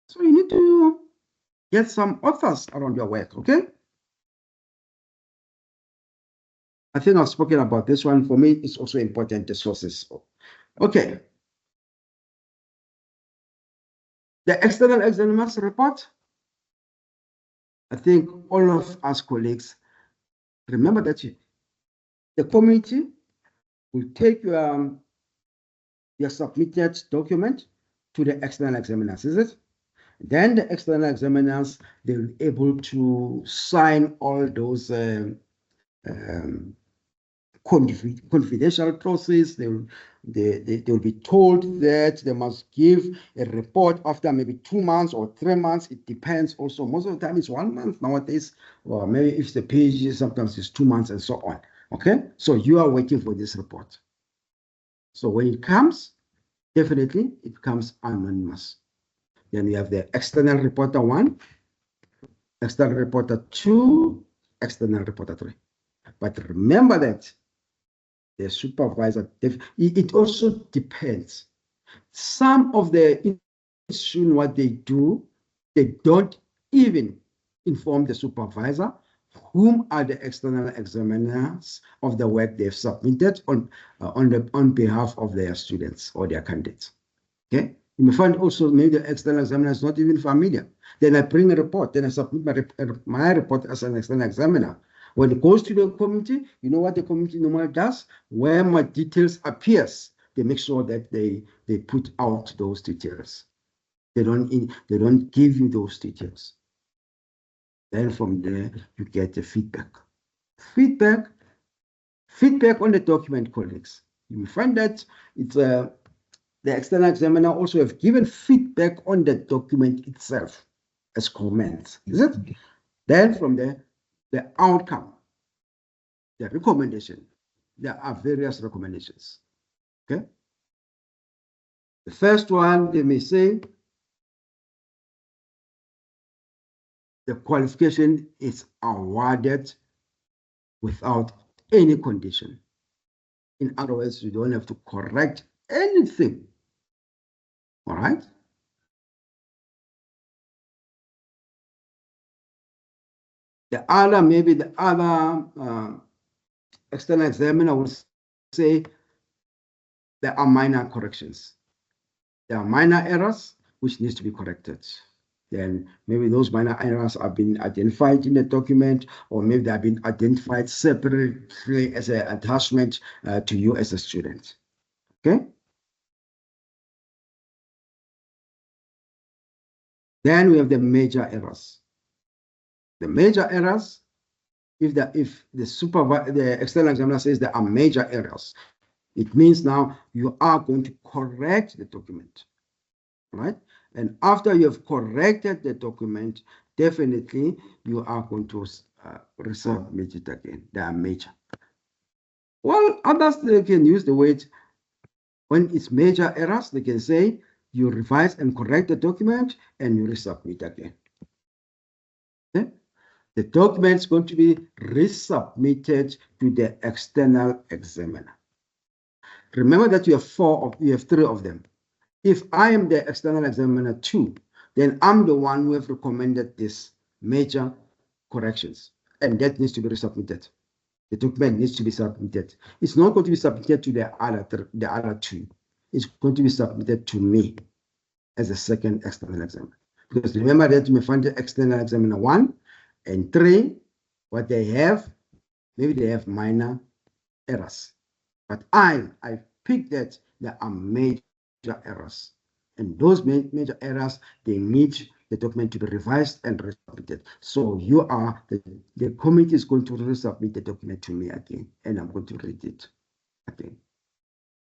So you need to get some authors around your work, okay? I think I've spoken about this one. For me, it's also important, the sources. Okay. The external examiners report. I think all of us colleagues remember that the committee will take your submitted document to the external examiners, is it? Then the external examiners, they'll be able to sign all those confidential clauses. They will be told that they must give a report after maybe 2 months or 3 months. It depends also. Most of the time it's 1 month nowadays, or maybe if the page is, sometimes it's 2 months and so on. Okay, so you are waiting for this report. So when it comes, definitely it comes anonymous. Then we have the external reporter 1, external reporter 2, external reporter 3. But remember that the supervisor, it also depends. Some of the institutions, what they do, they don't even inform the supervisor whom are the external examiners of the work they've submitted on behalf of their students or their candidates. Okay, you may find also maybe the external examiner is not even familiar. Then I bring a report, then I submit my report as an external examiner. When it goes to the committee, you know what the committee normally does? Where my details appears, they make sure that they put out those details. They don't give you those details. Then from there, you get the feedback. Feedback on the document, colleagues. You will find that it's the external examiner also have given feedback on the document itself as comments, is it? Then from there, the outcome, the recommendation. There are various recommendations. Okay. The first one, they may say the qualification is awarded without any condition. In other words, you don't have to correct anything. All right. Maybe the other external examiner will say there are minor corrections. There are minor errors which needs to be corrected. Then maybe those minor errors have been identified in the document, or maybe they have been identified separately as an attachment to you as a student. Okay. Then we have the major errors. The major errors, if the external examiner says there are major errors, it means now you are going to correct the document, right? And after you have corrected the document, definitely you are going to resubmit it again. They are major. Well, others, they can use the word, when it's major errors, they can say you revise and correct the document and you resubmit again. Okay? The document is going to be resubmitted to the external examiner. Remember that you have three of them. If I am the external examiner too, then I'm the one who have recommended this major corrections, and that needs to be resubmitted. The document needs to be submitted. It's not going to be submitted to the other two. It's going to be submitted to me as a second external examiner. Because remember that you may find the external examiner 1 and 3, what they have, maybe they have minor errors. But I picked that there are major errors. And those major errors, they need the document to be revised and resubmitted. So the committee is going to resubmit the document to me again, and I'm going to read it again.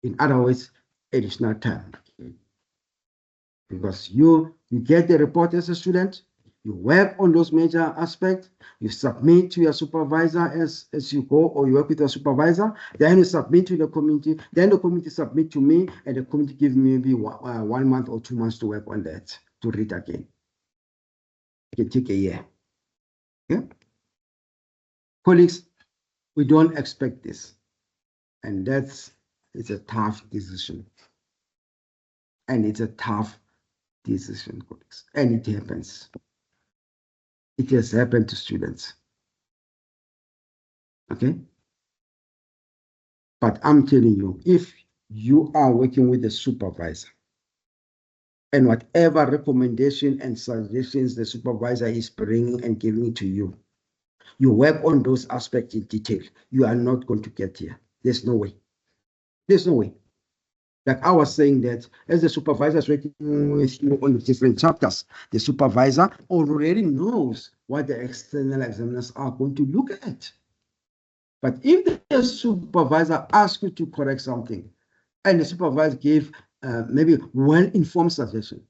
In other words, additional time. Because you get the report as a student, you work on those major aspects, you submit to your supervisor as you go, or you work with your supervisor, then you submit to the committee, then the committee submit to me, and the committee give me maybe 1 month or 2 months to work on that, to read again. It can take a year. Okay? Colleagues, we don't expect this. And it's a tough decision. And it's a tough decision, colleagues. And it happens. It has happened to students. Okay? But I'm telling you, if you are working with the supervisor, and whatever recommendation and suggestions the supervisor is bringing and giving to you, you work on those aspects in detail, you are not going to get here. There's no way. There's no way. Like I was saying, that as the supervisor is working with you on the different chapters, the supervisor already knows what the external examiners are going to look at. But if the supervisor asks you to correct something, and the supervisor gave maybe well-informed suggestion,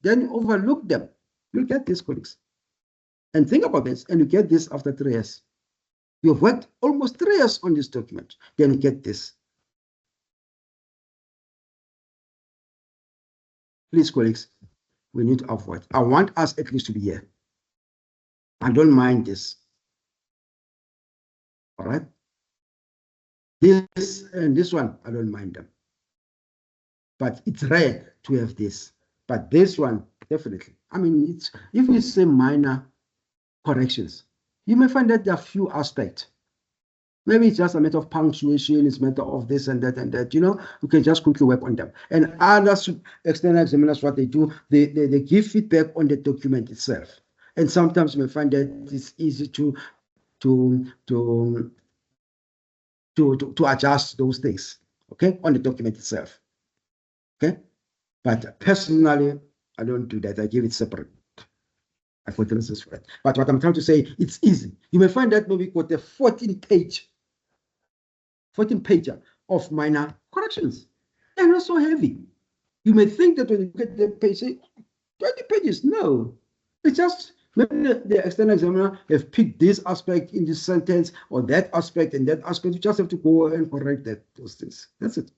then you overlook them. You'll get this, colleagues. And think about this, and you get this after 3 years. You've worked almost 3 years on this document, then you get this. Please, colleagues, we need to avoid. I want us at least to be here. I don't mind this. All right? This and this one, I don't mind them. But it's rare to have this. But this one, definitely. I mean, if we say minor corrections, you may find that there are few aspects. Maybe it's just a matter of punctuation, it's a matter of this and that and that, you can just quickly work on them. And other external examiners, what they do, they give feedback on the document itself. And sometimes you may find that it's easy to adjust those things, okay, on the document itself. Okay? But personally, I don't do that. I give it separate. I put reasons for it. But what I'm trying to say, it's easy. You may find that maybe got a 14-pager of minor corrections. They're not so heavy. You may think that when you get the page, say 20 pages. No, it's just maybe the external examiner have picked this aspect in this sentence or that aspect and that aspect. You just have to go and correct those things. That's it.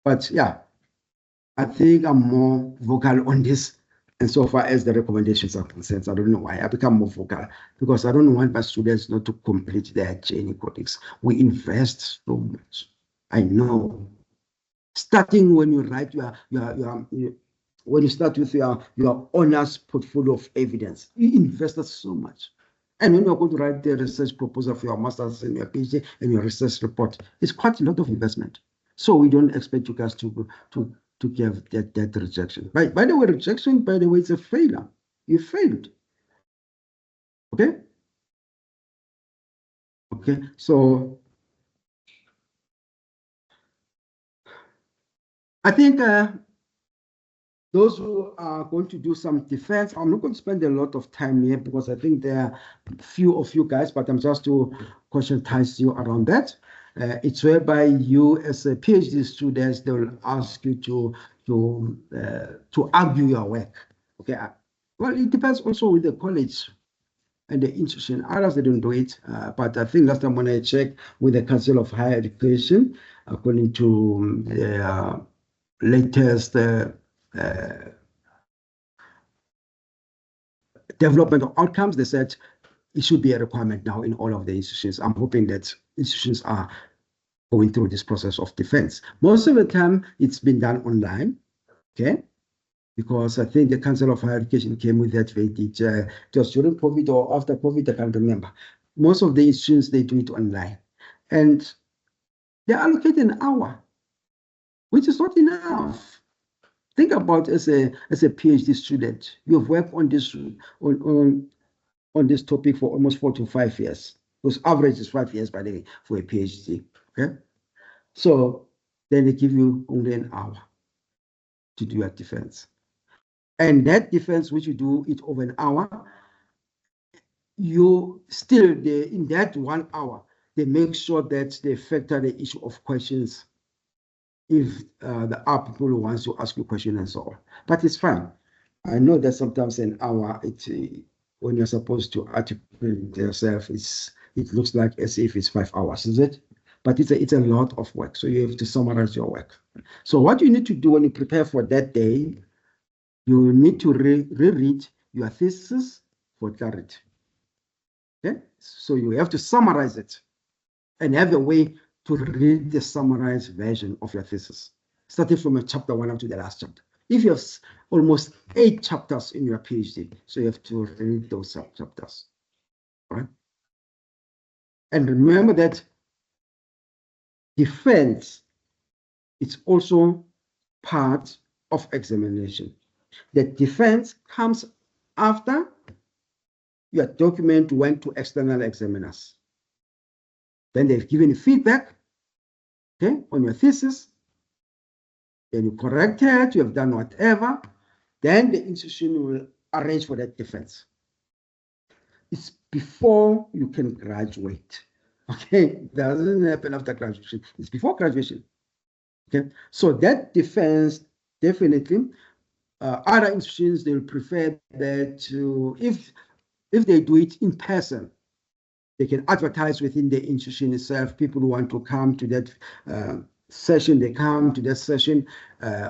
But yeah, I think I'm more vocal on this. And so far as the recommendations are concerned, I don't know why I become more vocal, because I don't want my students not to complete their journey, colleagues. We invest so much. I know. Starting when you write when you start with your honors portfolio of evidence, you invested so much. And when you're going to write the research proposal for your master's and your PhD and your research report, it's quite a lot of investment. So we don't expect you guys to give that rejection. By the way, rejection, by the way, it's a failure. You failed. Okay? Okay, so I think those who are going to do some defense, I'm not going to spend a lot of time here because I think there are few of you guys, but I'm just to conscientize you around that. It's whereby you, as a PhD student, they will ask you to argue your work. Okay. Well, it depends also with the college and the institution. Others, they don't do it. But I think last time when I checked with the Council of Higher Education, according to the latest development of outcomes, they said it should be a requirement now in all of the institutions. I'm hoping that institutions are going through this process of defense. Most of the time, it's been done online, okay? Because I think the Council of Higher Education came with that verdict. It was during COVID or after COVID, I can't remember. Most of the institutions, they do it online. And they allocate an hour, which is not enough. Think about as a PhD student, you've worked on this on this topic for almost 4 to 5 years. Because average is 5 years, by the way, for a PhD. Okay, so then they give you only an hour to do your defense, and that defense, which you do it over an hour, you still in that 1 hour they make sure that they factor the issue of questions. If there are people who wants to ask you a question and so on, but it's fine. I know that sometimes an hour, when you're supposed to articulate yourself, it looks like as if it's 5 hours, is it? But it's a lot of work, so you have to summarize your work. So what you need to do when you prepare for that day, you need to reread your thesis for clarity. Okay, so you have to summarize it and have a way to read the summarized version of your thesis, starting from chapter 1 up to the last chapter. If you have almost 8 chapters in your PhD, so you have to read those chapters, right? And remember that defense is also part of examination. The defense comes after your document went to external examiners. Then they've given you feedback, okay, on your thesis. Then you correct it, you have done whatever. Then the institution will arrange for that defense. It's before you can graduate. Okay, it doesn't happen after graduation. It's before graduation. Okay, so that defense, definitely, other institutions, they will prefer that if they do it in person, they can advertise within the institution itself. People who want to come to that session, they come to that session.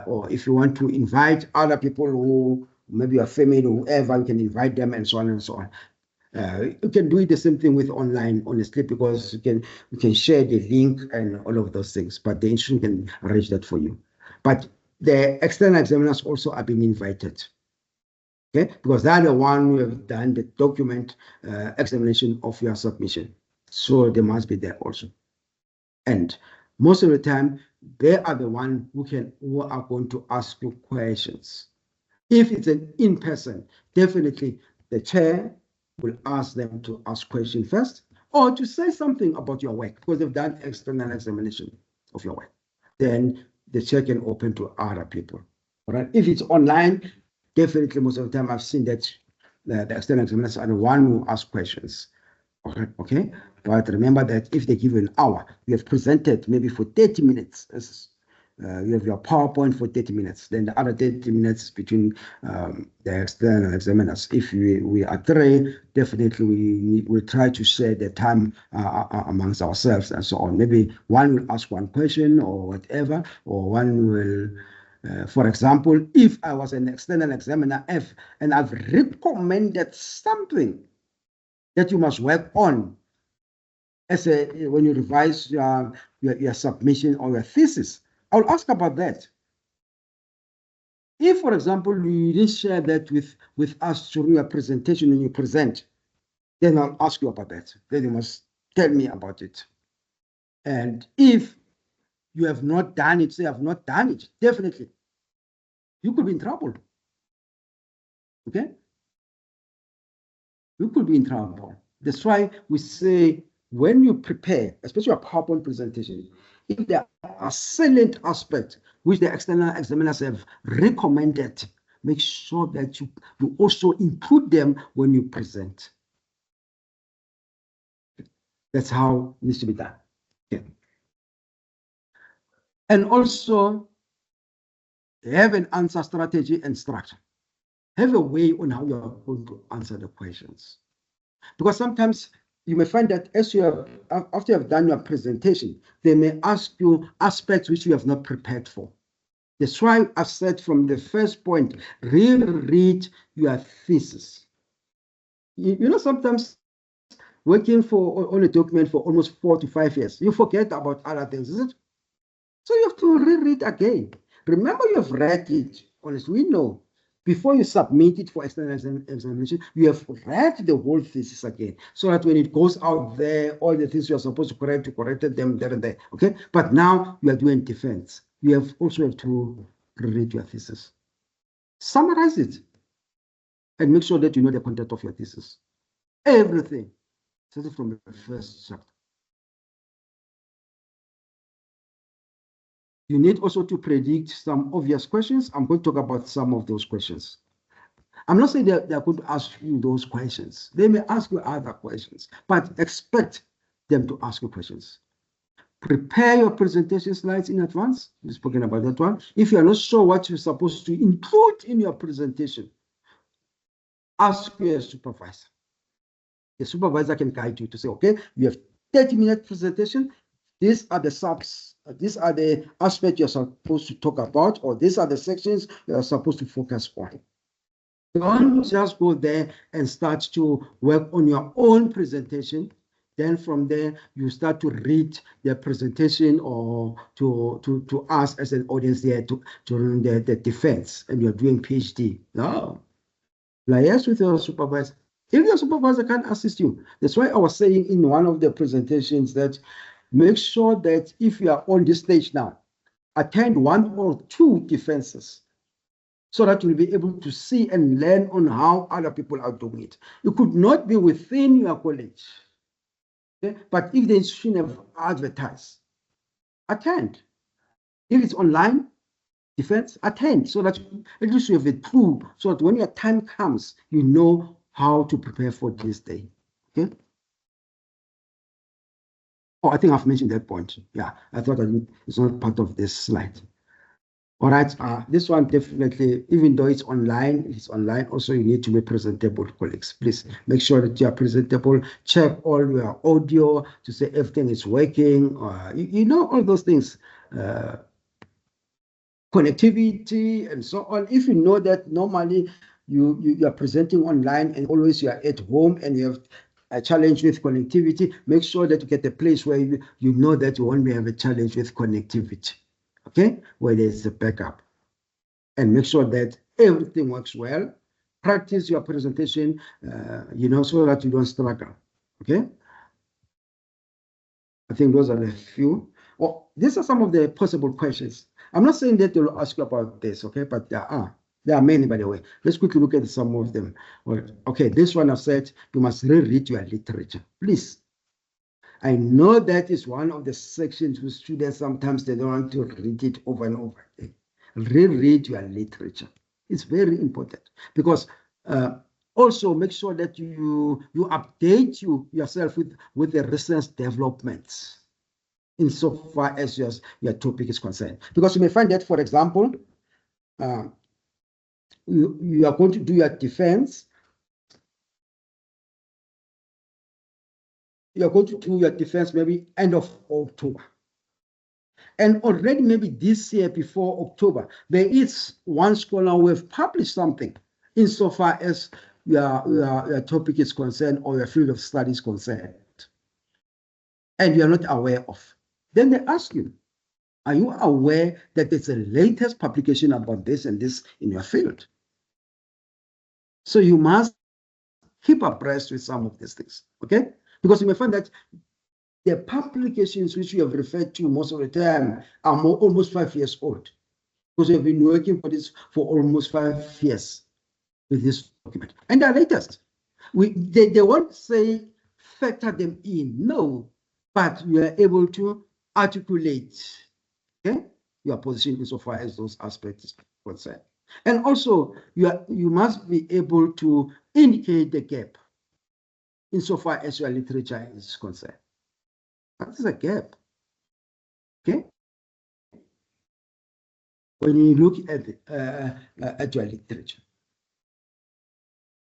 Or if you want to invite other people who maybe your family or whoever, you can invite them and so on and so on. You can do it the same thing with online, honestly, because you can share the link and all of those things, but the institution can arrange that for you. But the external examiners also are being invited. Okay, because they're the one who have done the document examination of your submission. So they must be there also. And most of the time, they are the one who are going to ask you questions. If it's an in-person, definitely the chair will ask them to ask questions first, or to say something about your work, because they've done external examination of your work. Then the chair can open to other people. All right. If it's online, definitely most of the time I've seen that the external examiners are the one who ask questions. Okay. But remember that if they give you an hour, you have presented maybe for 30 minutes. You have your PowerPoint for 30 minutes. Then the other 30 minutes between the external examiners. If we are 3, definitely we try to share the time amongst ourselves and so on. Maybe one will ask one question or whatever, or one will. For example, if I was an external examiner and I've recommended something that you must work on when you revise your submission or your thesis, I'll ask about that. If, for example, you didn't share that with us during your presentation and you present, then I'll ask you about that. Then you must tell me about it. And if you have not done it, say I've not done it, definitely, you could be in trouble. Okay? You could be in trouble. That's why we say when you prepare, especially a PowerPoint presentation, if there are salient aspects which the external examiners have recommended make sure that you also include them when you present. That's how it needs to be done. Okay. And also have an answer strategy and structure. Have a way on how you are going to answer the questions. Because sometimes you may find that as you have, after you have done your presentation, they may ask you aspects which you have not prepared for. That's why I've said from the first point, reread your thesis. You know, sometimes working on a document for almost 4 to 5 years, you forget about other things, is it? So you have to reread again. Remember, you have read it. Honestly, we know before you submit it for external examination, you have read the whole thesis again, so that when it goes out there, all the things you are supposed to correct, you corrected them there and there. Okay, but now you are doing defense. You also have to read your thesis, summarize it, and make sure that you know the content of your thesis. Everything, starting from the first chapter. You need also to predict some obvious questions. I'm going to talk about some of those questions. I'm not saying that they're going to ask you those questions. They may ask you other questions, but expect them to ask you questions. Prepare your presentation slides in advance. We've spoken about that one. If you're not sure what you're supposed to include in your presentation, ask your supervisor. The supervisor can guide you to say, okay, you have 30-minute presentation. These are the subs. These are the aspects you're supposed to talk about, or these are the sections you're supposed to focus on. Don't just go there and start to work on your own presentation. Then from there, you start to read the presentation or to us as an audience there to the defense, and you're doing PhD. No. Liaise with your supervisor. If your supervisor can't assist you, that's why I was saying in one of the presentations that make sure that if you are on this stage now, attend 1 or 2 defenses so that you'll be able to see and learn on how other people are doing it. It could not be within your college, okay? But if the institution have advertised, attend. If it's online defense, attend, so that at least you have a clue, so that when your time comes, you know how to prepare for this day. Okay. Oh, I think I've mentioned that point. Yeah, I thought it's not part of this slide. All right, this one definitely, even though it's online, also you need to be presentable, colleagues. Please make sure that you are presentable. Check all your audio to say everything is working. You know, all those things. Connectivity and so on. If you know that normally you are presenting online and always you are at home and you have a challenge with connectivity, make sure that you get a place where you know that you won't have a challenge with connectivity, okay, where there's a backup. And make sure that everything works well. Practice your presentation, you know, so that you don't struggle, okay? I think those are the few. Well, these are some of the possible questions. I'm not saying that they'll ask you about this, okay? But there are many, by the way. Let's quickly look at some of them. Well, okay, this one I've said, you must reread your literature. Please. I know that is one of the sections with students, sometimes they don't want to read it over and over. Reread your literature. It's very important because also make sure that you update yourself with the recent developments insofar as your topic is concerned. Because you may find that, for example, you are going to do your defense. You are going to do your defense maybe end of October. And already maybe this year before October, there is one scholar who have published something insofar as your topic is concerned or your field of study is concerned, and you are not aware of. Then they ask you, are you aware that there's a latest publication about this and this in your field? So you must keep abreast with some of these things, okay? Because you may find that the publications which you have referred to most of the time are almost 5 years old, because you've been working for this for almost 5 years with this document. And the latest, they won't say factor them in, no, but you are able to articulate, okay, your position insofar as those aspects are concerned. And also, you must be able to indicate the gap insofar as your literature is concerned. What is a gap? Okay? When you look at your literature.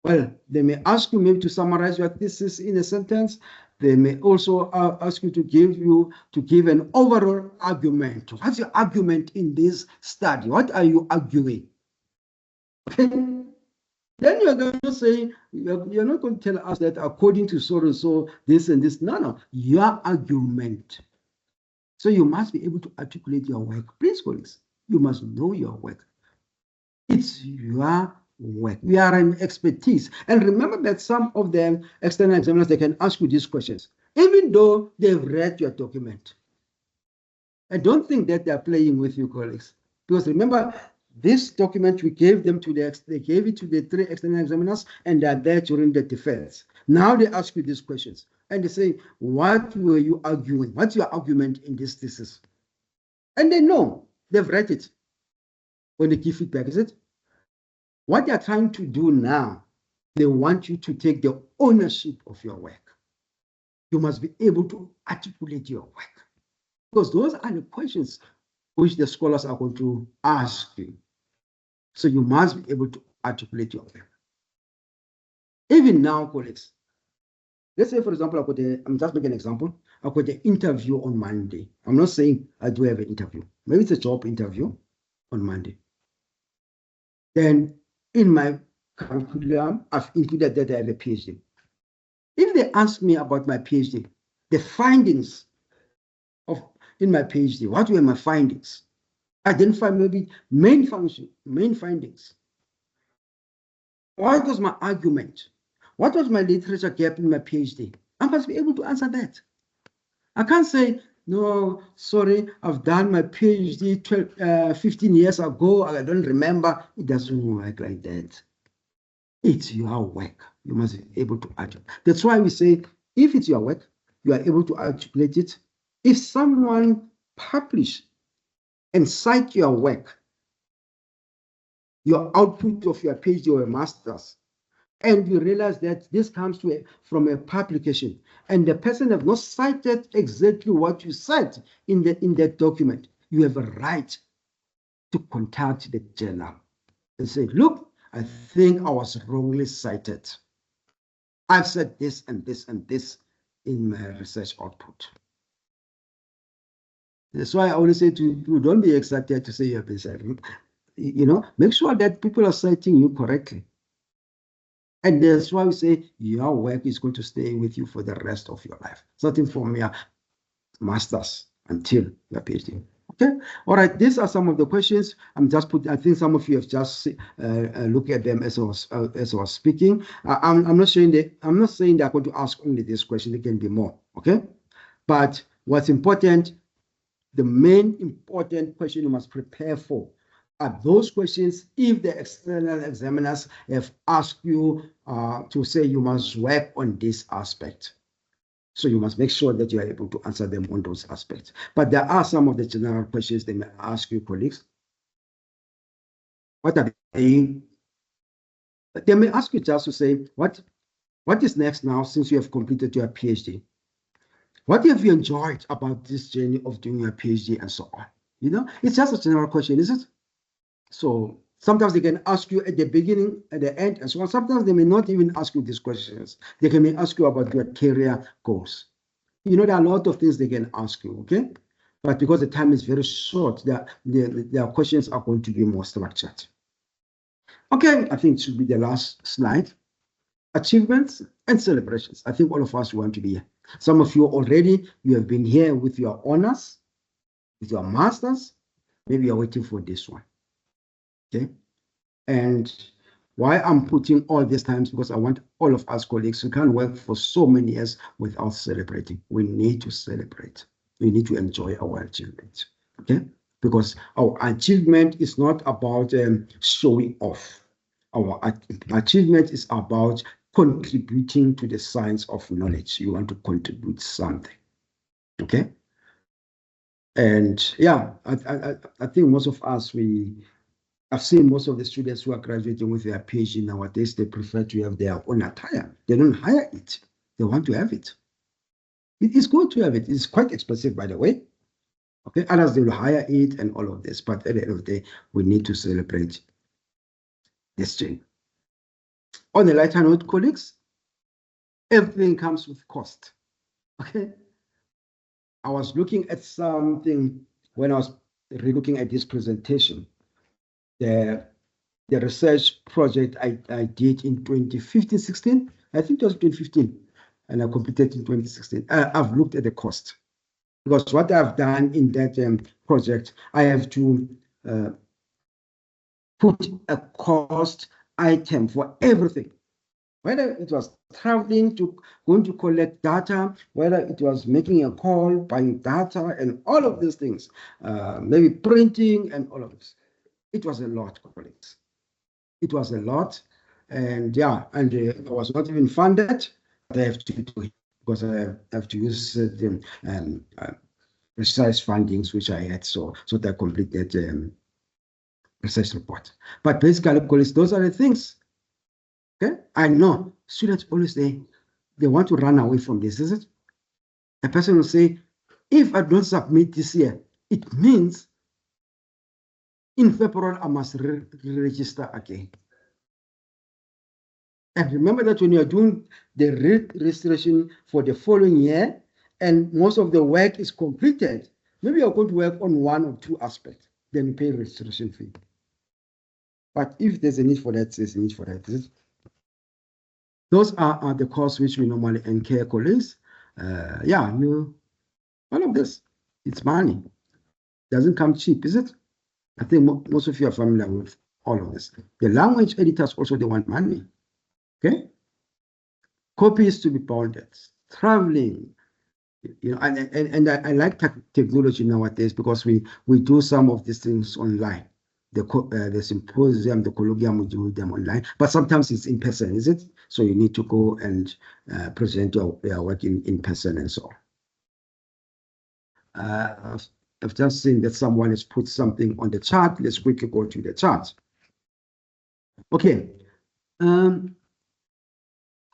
Well, they may ask you maybe to summarize your thesis in a sentence. They may also ask you to give an overall argument. What's your argument in this study? What are you arguing? Okay. Then you're going to say, you're not going to tell us that according to so and so, this and this. No, your argument. So you must be able to articulate your work. Please, colleagues, you must know your work. It's your work. We are an expertise. And remember that some of them external examiners, they can ask you these questions, even though they've read your document. And don't think that they're playing with you, colleagues. Because remember, this document we gave them to they gave it to the 3 external examiners, and they're there during the defense. Now they ask you these questions. And they say, what were you arguing? What's your argument in this thesis? And they know, they've read it. When they give feedback, is it? What they're trying to do now, they want you to take the ownership of your work. You must be able to articulate your work. Because those are the questions which the scholars are going to ask you. So you must be able to articulate your work. Even now, colleagues, let's say, for example, I'm just making an example. I've got an interview on Monday. I'm not saying I do have an interview. Maybe it's a job interview on Monday. Then in my curriculum, I've included that I have a PhD. If they ask me about my PhD, the findings in my PhD, what were my findings? Identify maybe main findings. What was my argument? What was my literature gap in my PhD? I must be able to answer that. I can't say, no, sorry, I've done my PhD 15 years ago, I don't remember. It doesn't work like that. It's your work. You must be able to articulate. That's why we say, if it's your work, you are able to articulate it. If someone publish and cite your work, your output of your PhD or a master's, and you realize that this comes from a publication, and the person has not cited exactly what you cite in that document, you have a right to contact the journal and say, look, I think I was wrongly cited. I've said this and this and this in my research output. That's why I always say to people, don't be excited to say you have been cited. Make sure that people are citing you correctly. And that's why we say your work is going to stay with you for the rest of your life. Starting from your master's until your PhD. Okay. All right. These are some of the questions. I think some of you have just looked at them as I was speaking. I'm not saying they're going to ask only this question. There can be more. Okay. But what's important, the main important question you must prepare for are those questions if the external examiners have asked you to say you must work on this aspect. So you must make sure that you are able to answer them on those aspects. But there are some of the general questions they may ask you, colleagues. What are they? They may ask you just to say, what is next now since you have completed your PhD? What have you enjoyed about this journey of doing your PhD and so on? It's just a general question, is it? So sometimes they can ask you at the beginning, at the end, and so on. Sometimes they may not even ask you these questions. They can ask you about your career goals. There are a lot of things they can ask you, okay? But because the time is very short, their questions are going to be more structured. Okay, I think it should be the last slide. Achievements and celebrations. I think all of us want to be here. Some of you already, you have been here with your honors, with your masters. Maybe you're waiting for this one. Okay, and why I'm putting all these times, because I want all of us colleagues who can't work for so many years without celebrating. We need to celebrate. We need to enjoy our achievement. Okay, because our achievement is not about showing off. Our achievement is about contributing to the science of knowledge. You want to contribute something. Okay, and yeah, I think most of us I've seen most of the students who are graduating with their PhD nowadays, they prefer to have their own attire. They don't hire it. They want to have it. It is good to have it. It's quite expensive, by the way. Okay, others, they will hire it and all of this. But at the end of the day, we need to celebrate this thing. On a lighter note, colleagues, everything comes with cost. Okay. I was looking at something when I was re-looking at this presentation. The research project I did in 2015, 16, I think it was 2015, and I completed in 2016. I've looked at the cost, because what I've done in that project, I have to put a cost item for everything, whether it was traveling to going to collect data, whether it was making a call, buying data, and all of these things, maybe printing and all of this. It was a lot, colleagues. It was a lot, and yeah, and I was not even funded. But I have to do it because I have to use the research fundings which I had, so that I completed research report. But basically, colleagues, those are the things. Okay, I know students always they want to run away from this, is it? A person will say, if I don't submit this year, it means in February I must re-register again. And remember that when you are doing the registration for the following year, and most of the work is completed, maybe you're going to work on one or two aspects, then you pay registration fee. But if there's a need for that, there's a need for that. Those are the costs which we normally incur, colleagues. Yeah, all of this, it's money. Doesn't come cheap, is it? I think most of you are familiar with all of this. The language editors also, they want money. Okay? Copies to be bounded, traveling, and I like technology nowadays, because we do some of these things online. The symposium, the colloquium, we do them online, but sometimes it's in person, is it? So you need to go and present your work in person and so on. I've just seen that someone has put something on the chart. Let's quickly go to the chart. Okay.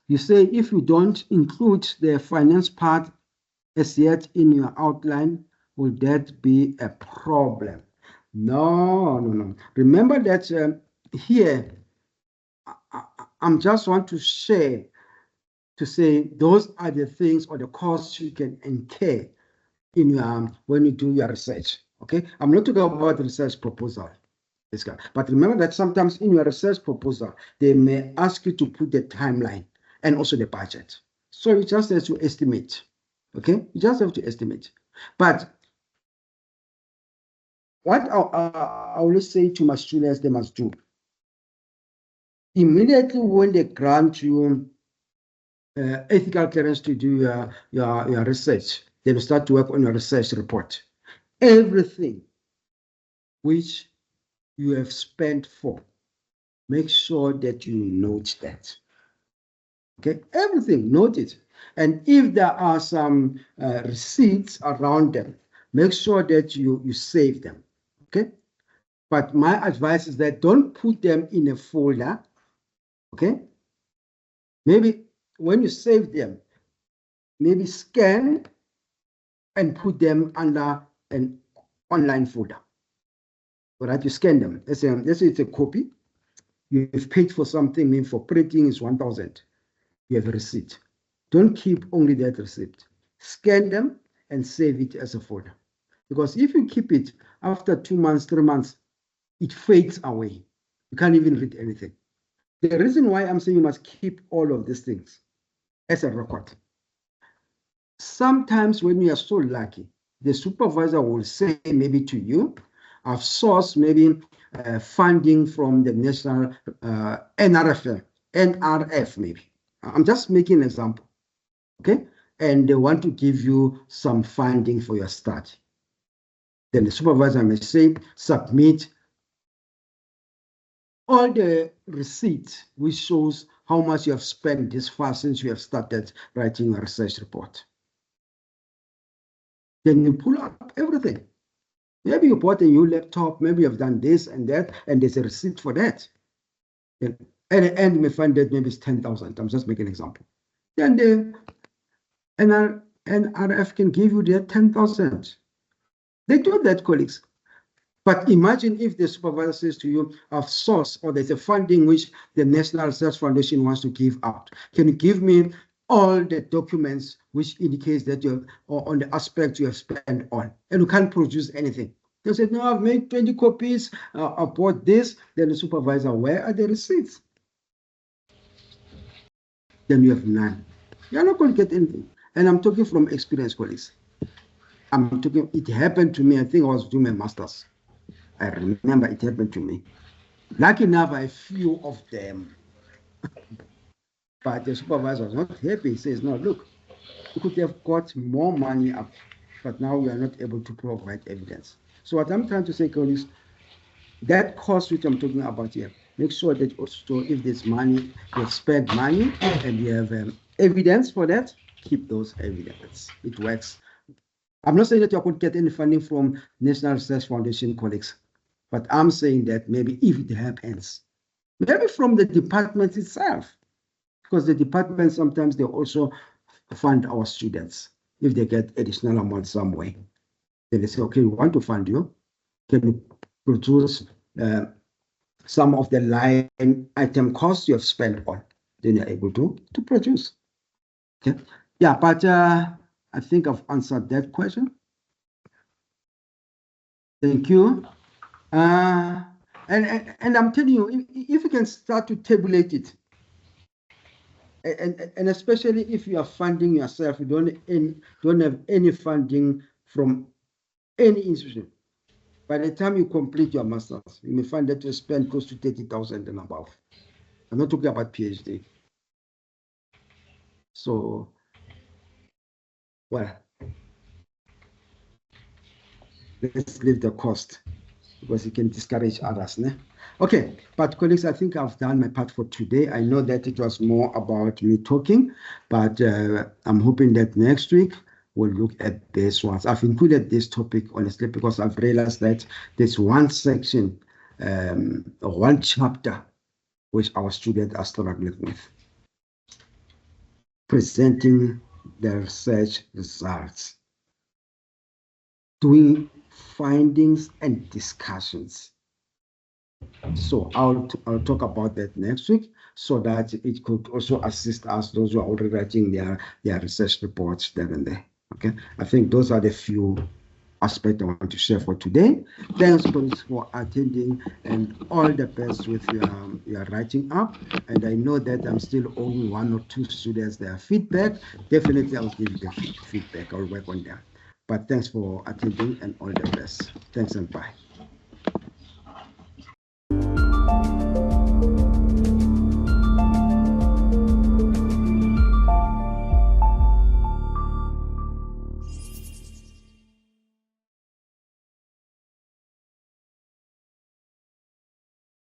You say if you don't include the finance part as yet in your outline, will that be a problem? No. Remember that here, I'm just want to share to say those are the things or the costs you can incur in your when you do your research. Okay, I'm not talking about the research proposal, but remember that sometimes in your research proposal they may ask you to put the timeline and also the budget. So you just have to estimate. Okay, you just have to estimate. But what I always say to my students, they must do immediately when they grant you ethical clearance to do your research, then start to work on your research report. Everything which you have spent for, make sure that you note that. Okay, everything, note it. And if there are some receipts around them, make sure that you save them. Okay, but my advice is that don't put them in a folder. Okay, maybe when you save them, maybe scan and put them under an online folder. All right, you scan them. Let's say it's a copy. You've paid for something, maybe for printing is 1,000. You have a receipt. Don't keep only that receipt. Scan them and save it as a folder. Because if you keep it after 2 months, 3 months, it fades away. You can't even read anything. The reason why I'm saying you must keep all of these things as a record. Sometimes when you are so lucky, the supervisor will say maybe to you, I've sourced maybe funding from the national NRF maybe. I'm just making an example, okay? And they want to give you some funding for your study. Then the supervisor may say, submit all the receipts which shows how much you have spent this far since you have started writing a research report. Then you pull up everything. Maybe you bought a new laptop, maybe you've done this and that, and there's a receipt for that. And you may find that maybe it's 10,000. I'm just making an example. Then the NRF can give you that 10,000. They do that, colleagues. But imagine if the supervisor says to you, of source, or there's a funding which the National Research Foundation wants to give out. Can you give me all the documents which indicates that you're on the aspect you have spent on? And you can't produce anything. They said, no, I've made 20 copies, I bought this. Then the supervisor, where are the receipts? Then you have none. You're not going to get anything. And I'm talking from experience, colleagues. I'm talking, it happened to me. I think I was doing my master's. I remember it happened to me. Lucky enough, I few of them. But the supervisor was not happy. He says, no, look, you could have got more money up, but now we are not able to provide evidence. So what I'm trying to say, colleagues, that cost which I'm talking about here, make sure that also if there's money, you have spent money and you have evidence for that, keep those evidence. It works. I'm not saying that you could get any funding from National Research Foundation, colleagues, but I'm saying that maybe if it happens, maybe from the department itself, because the department sometimes they also fund our students if they get additional amount some way. Then they say, okay, we want to fund you. Can you produce some of the line item costs you have spent on? Then you're able to produce. Okay. Yeah, but I think I've answered that question. Thank you. And I'm telling you, if you can start to tabulate it, and especially if you are funding yourself, you don't have any funding from any institution. By the time you complete your master's, you may find that you spend close to 30,000 and above. I'm not talking about PhD. So, well, let's leave the cost because it can discourage others. Ne? Okay, but colleagues, I think I've done my part for today. I know that it was more about me talking, but I'm hoping that next week we'll look at this ones. I've included this topic, honestly, because I've realized that there's one section, one chapter, which our students are struggling with. Presenting the research results, doing findings and discussions. So I'll talk about that next week so that it could also assist us, those who are already writing their research reports there and there. Okay, I think those are the few aspects I want to share for today. Thanks for attending and all the best with your writing up. And I know that I'm still owing 1 or 2 students their feedback. Definitely I'll give them feedback. I'll work on that. But thanks for attending and all the best. Thanks and bye.